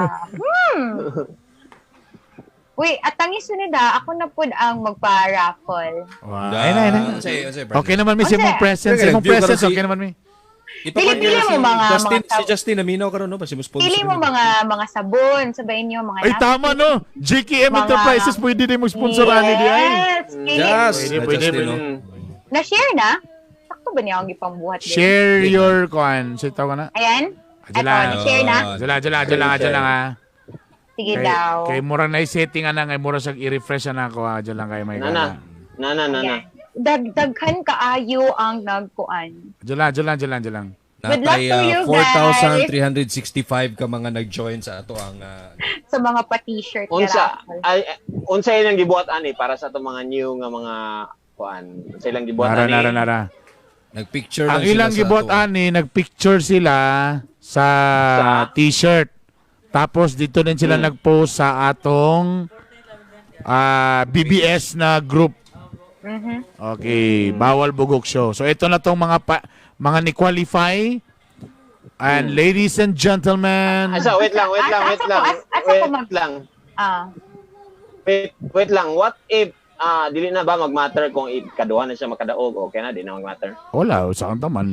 Speaker 2: Uy, at ang isunida, ako na po ang magpa-raffle.
Speaker 1: Wow. Ayun. Okay naman, Miss,
Speaker 2: Okay.
Speaker 1: imong presence.
Speaker 3: Okay,
Speaker 1: Imong
Speaker 3: review ka
Speaker 1: presence,
Speaker 3: rin si-
Speaker 1: okay naman, mi.
Speaker 2: Pili-pili mo mga-
Speaker 3: Justin,
Speaker 2: mga-
Speaker 3: si Justin Amino karon no ba si mo sponsor.
Speaker 2: Pili mo mga sabon, sabayin niyo mga
Speaker 1: Ay,
Speaker 2: napkin.
Speaker 1: tama, no? JKM
Speaker 2: Mga-
Speaker 1: Enterprises, pwede din mag-sponsoran ni Diay.
Speaker 2: Yes.
Speaker 3: Yes,
Speaker 1: Pwede,
Speaker 3: Justin, no?
Speaker 2: Na-share na? Sakto ba niya ang ipambuhat din?
Speaker 1: Share your coin. Sige, tawag ka na.
Speaker 2: Ayan.
Speaker 1: Adyan
Speaker 2: Ito,
Speaker 1: lang.
Speaker 2: na-share na?
Speaker 1: Adyan lang, ha.
Speaker 2: Sige daw.
Speaker 1: Kay mura na i-setting na, kay mura siya i-refresh na ako, ha. Adyan lang kayo may
Speaker 4: Nana.
Speaker 2: Ayan. Dagdaghan kaayo ang nagkuan.
Speaker 1: Adyan lang.
Speaker 2: Good luck
Speaker 3: Natay
Speaker 2: to you, guys.
Speaker 3: 4,365 ka mga nag-join sa ato ang
Speaker 2: Sa mga pa-t-shirt nga
Speaker 4: Unsa
Speaker 2: raffle.
Speaker 4: ay unsa ilang gibuhat ani para sa itong mga new nga mga kuan. Unsa ilang gibuhat ani?
Speaker 1: Nara.
Speaker 3: nag-picture
Speaker 1: Ang
Speaker 3: lang sila
Speaker 1: ilang
Speaker 3: sa
Speaker 1: gibuhat
Speaker 3: ato.
Speaker 1: ani, nagpicture sila sa t-shirt. Tapos dito din sila nagpost sa atong BBS na group. Okay, bawal bugok show. So ito na tong mga ni-qualify. And ladies and gentlemen,
Speaker 4: Asa wait lang.
Speaker 2: Asa ko mag-
Speaker 4: Wait lang.
Speaker 2: Ah.
Speaker 4: Wait lang. What if dili na ba mag-matter kung ikaduha na siya makadaog, okay na, di na mag-matter.
Speaker 1: Wala, sa kanta man,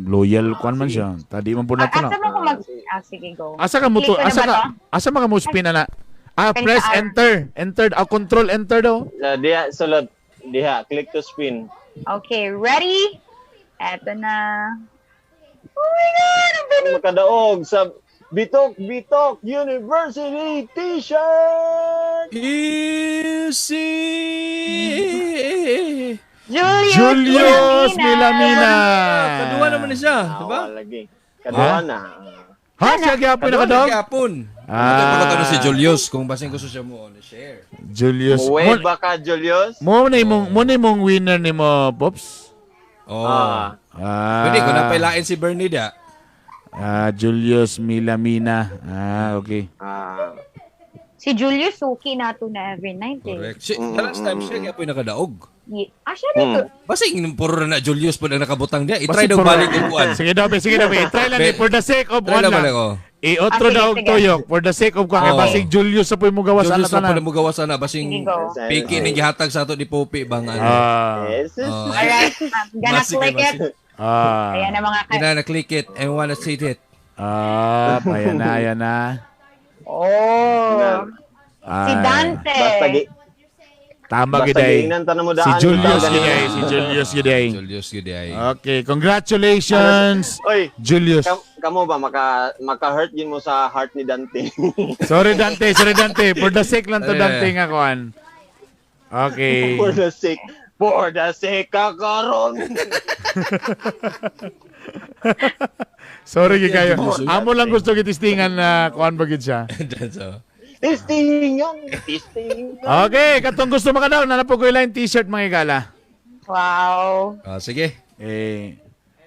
Speaker 1: loyal kwan man siya. Tadi man po na
Speaker 2: Asa
Speaker 1: na.
Speaker 2: mo ko sige, go.
Speaker 1: Asa ka mo to?
Speaker 2: Click ko na ba
Speaker 1: Asa ka mo spin na?
Speaker 2: Press
Speaker 1: Press
Speaker 2: R.
Speaker 1: enter. Enter, control enter daw.
Speaker 4: Diha, sulod. Diha, click to spin.
Speaker 2: Okay, ready? Eto na. Oh my God! Ang bilis!
Speaker 4: Makadaog sa Bitok University T-shirt!
Speaker 3: Easy!
Speaker 1: Julius Milamina.
Speaker 3: Kaduha naman na siya, di ba?
Speaker 4: Lagi. Kaduha na.
Speaker 1: Ha? Siya gyapon na kadog?
Speaker 3: Kapon. Ano si Julius kung basing gusto siya mo share.
Speaker 1: Julius.
Speaker 4: Uwe, baka Julius?
Speaker 1: Mo na imong winner ni mo, Pops.
Speaker 3: Oh.
Speaker 1: Ah.
Speaker 3: Pwede ko napailain si Bernida.
Speaker 1: Julius Milamina. Okay.
Speaker 2: Si Julius suki na to na every night eh.
Speaker 3: Correct. Last time siya kaya nagadaog.
Speaker 2: Siya dito.
Speaker 3: Basing puro na Julius po na nakabutang diya. I-try
Speaker 1: Basta
Speaker 3: daw
Speaker 1: puro-
Speaker 3: balik yung buwan.
Speaker 1: Sige daw, I-try lang for the sake of
Speaker 3: Try
Speaker 1: one
Speaker 3: lang balik
Speaker 1: lang.
Speaker 3: ko.
Speaker 1: I-otro
Speaker 2: Sige,
Speaker 1: daw
Speaker 2: sige.
Speaker 1: tuyok for the sake of kung
Speaker 3: Oo.
Speaker 1: basig Julius sa po mo gawas
Speaker 3: Julius
Speaker 1: ana
Speaker 3: na po na
Speaker 1: tanan.
Speaker 3: mo gawas na. Basing
Speaker 2: Sige, go.
Speaker 3: piki ni gihatag sa ato di Popi bang ano.
Speaker 4: Yes.
Speaker 2: Alright, I'm gonna
Speaker 3: Sige,
Speaker 2: click it. Ayan na mga
Speaker 3: Ina na click it and wanna see it.
Speaker 1: Ayan na.
Speaker 2: Oh. Si Dante.
Speaker 1: Tama
Speaker 4: Basta
Speaker 1: giday.
Speaker 4: giingnan ta na mo
Speaker 1: Si
Speaker 4: daan.
Speaker 1: Julius
Speaker 4: Daan.
Speaker 1: giday,
Speaker 3: Julius Giday.
Speaker 1: Okay, congratulations,
Speaker 4: Oy,
Speaker 1: Julius.
Speaker 4: kamo ba maka-hurt din mo sa heart ni Dante?
Speaker 1: Sorry Dante. For the sake lang to Dante nga kuan. Okay.
Speaker 4: For the sake kakaron.
Speaker 1: Sorry kayo. Amo lang gusto gitistingan na kuan bagid siya.
Speaker 3: So,
Speaker 4: Testingan.
Speaker 1: Okay, katong gusto makadaw na po ko ilang t-shirt mga igala.
Speaker 2: Wow.
Speaker 3: sige.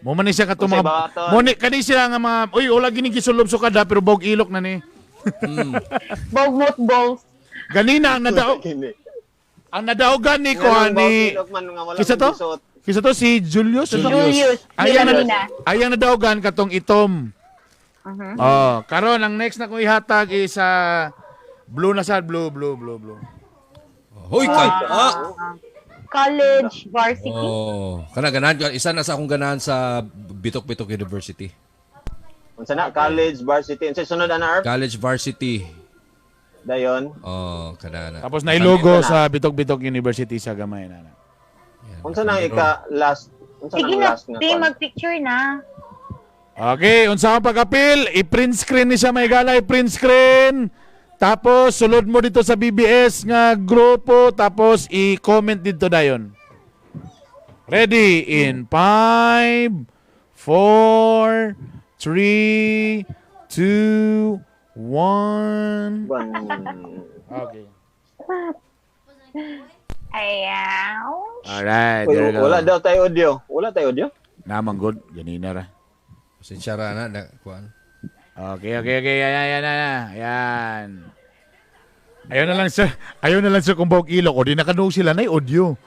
Speaker 1: Mo man ni siya katong
Speaker 4: Usay
Speaker 1: mga
Speaker 4: baton.
Speaker 1: mo ni kani sila nga mga wala gini gisulob so kada pero bog ilok na ni.
Speaker 2: Bogmot balls.
Speaker 1: Ganina ang nadaogan ni ko ni Kisa to? Kisa to si Julius.
Speaker 2: Julius.
Speaker 1: Ayang nadaogan katong itom. Karon ang next na kong ihatag is blue na sa blue.
Speaker 3: Hoy,
Speaker 2: College varsity.
Speaker 3: Kana ganahan isa na sa akong ganahan sa Bitok University.
Speaker 4: Unsa na college varsity? Unsa sunod ana Arp?
Speaker 3: College Varsity.
Speaker 4: Dayon.
Speaker 3: Kana.
Speaker 1: Tapos na ilogo sa Bitok University sa gamay na.
Speaker 4: Unsa na last? Unsa
Speaker 2: Sige
Speaker 4: na
Speaker 2: na,
Speaker 4: last nga?
Speaker 2: Tim, mag-picture na.
Speaker 1: Okay, unsa ang pag-apil? I-print screen ni siya may gala, i-print screen. Tapos sulod mo dito sa BBS nga grupo tapos i-comment dito dayon. Ready in 5 4 3 2 1. Okay.
Speaker 2: Ayaw.
Speaker 1: Alright, there you go.
Speaker 4: Wala daw tayo audio. Wala tayo audio?
Speaker 1: Naman good, ganina ra.
Speaker 3: Sinsara na kuan.
Speaker 1: Okay. Ayan. Ayaw na lang sir kung bawag ilok o di nakanoog sila na audio.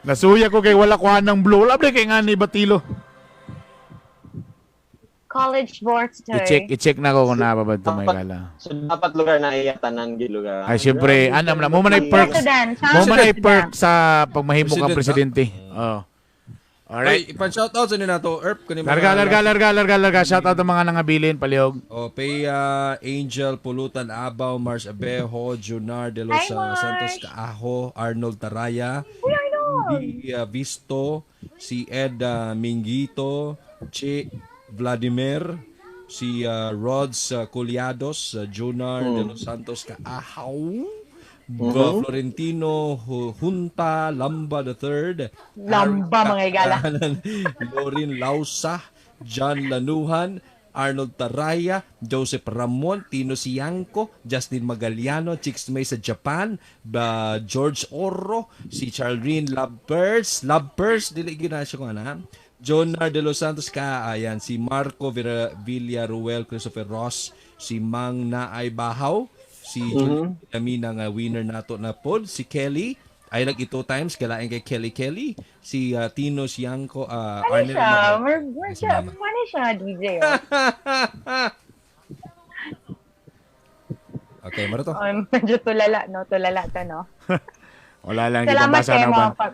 Speaker 1: Nasuya ko kay wala kuha ng blue. Wala ba kay nga ni Batilo?
Speaker 2: College varsity.
Speaker 1: I-check na ko kung nababad ito may gala.
Speaker 4: So dapat lugar na iyatanan gid lugar.
Speaker 1: Ay, siyempre, anam na. Mo man ay perks. Mo man ay perks sa pagmahimo kang presidente. Oh. Alright.
Speaker 3: Ipan-shoutout sa nila to, Erp.
Speaker 1: Larga. Shoutout ang mga nangabilin, palihog.
Speaker 3: Peya, Angel, Pulutan, Abaw, Mars Abejo, Junar de los
Speaker 2: Hi, Mars.
Speaker 3: Santos Caajo, Arnold Taraya, Di Visto, si Ed Mingito, Che Vladimir, si Rods Culiados, Junar de los Santos Caajo, Florentino Junta Lamba III,
Speaker 2: Lamba, mga igala.
Speaker 3: Lorin Lausa, John Lanuhan, Arnold Taraya, Joseph Ramon, Tino Siangco, Justin Magaliano, Chicks May sa Japan, George Oro, si Charlene Lovepers, dili ginasyo ko na, Jonar de los Santos ayan, si Marco Villaruel, Christopher Ross, si Mang Naay Bahaw, si Julie nga winner nato na pod, si Kelly, ay nag 2 times, kalain kay Kelly, si Tino Siangco,
Speaker 2: Ano siya? Ano siya, DJ?
Speaker 3: Okay, maro to.
Speaker 2: Medyo tulala, no? Tulala to, no?
Speaker 1: Wala lang
Speaker 2: Salamat
Speaker 1: gibabasa
Speaker 2: kayo,
Speaker 1: na ba.
Speaker 2: mga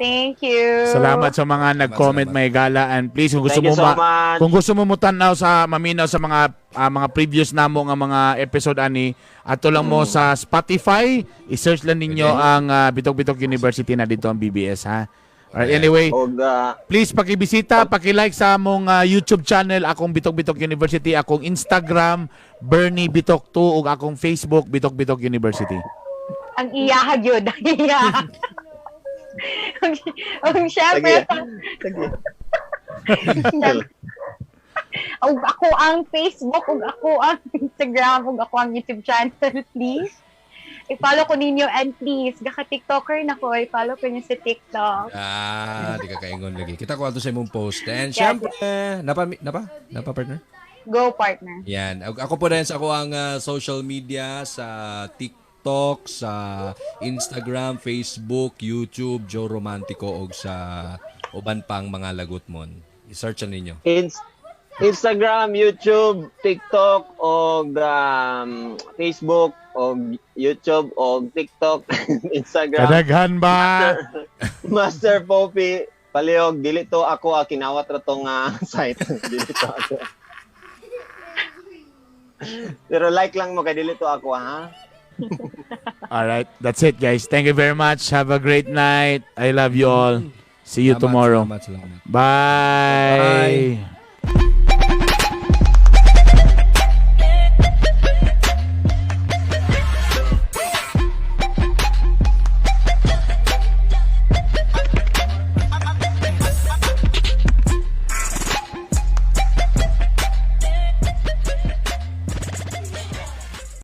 Speaker 2: Thank you.
Speaker 1: Salamat sa mga nag-comment,
Speaker 3: salamat.
Speaker 1: may gala, and please kung gusto
Speaker 4: Thank
Speaker 1: mo
Speaker 4: you so much.
Speaker 1: kung gusto mo mutanaw sa maminaw sa mga previous namo nga mga episode ani, ato lang mo sa Spotify, i-search lang ninyo
Speaker 3: Okay.
Speaker 1: ang Bitok-Bitok University na dito ang BBS ha. Alright, anyway,
Speaker 4: Og
Speaker 1: please pakibisita, paki-like sa among YouTube channel, akong Bitok-Bitok University, akong Instagram Bernie Bitok 2 ug akong Facebook Bitok-Bitok University.
Speaker 2: Ang iyaha yun. Ang iyaha. Ang syempre, og ako ang Facebook, og ako ang Instagram, og ako ang YouTube channel, please. I-follow ko ninyo and please, gaka-TikToker na ko, i-follow ko niyo sa TikTok.
Speaker 3: Di ka kaingon lagi. Kita ko ato sa imong post. And syempre, napa partner?
Speaker 2: Go, partner.
Speaker 3: Yan. Ako po rin sa ako ang social media sa TikTok, sa Instagram, Facebook, YouTube, Joe Romantico og sa uban pang mga lagot mon. I-search na ninyo.
Speaker 4: Instagram, YouTube, TikTok, og Facebook, og YouTube, og TikTok, Instagram.
Speaker 1: Kadaghan ba?
Speaker 4: Master Poppy, palihog, dili to ako kinawat ra tong site. Dili to ako. Pero like lang mo kay dili to ako ha.
Speaker 1: Alright, that's it guys. Thank you very much. Have a great night. I love you all. See you
Speaker 3: Salamat,
Speaker 1: tomorrow.
Speaker 3: Salamat.
Speaker 1: Bye.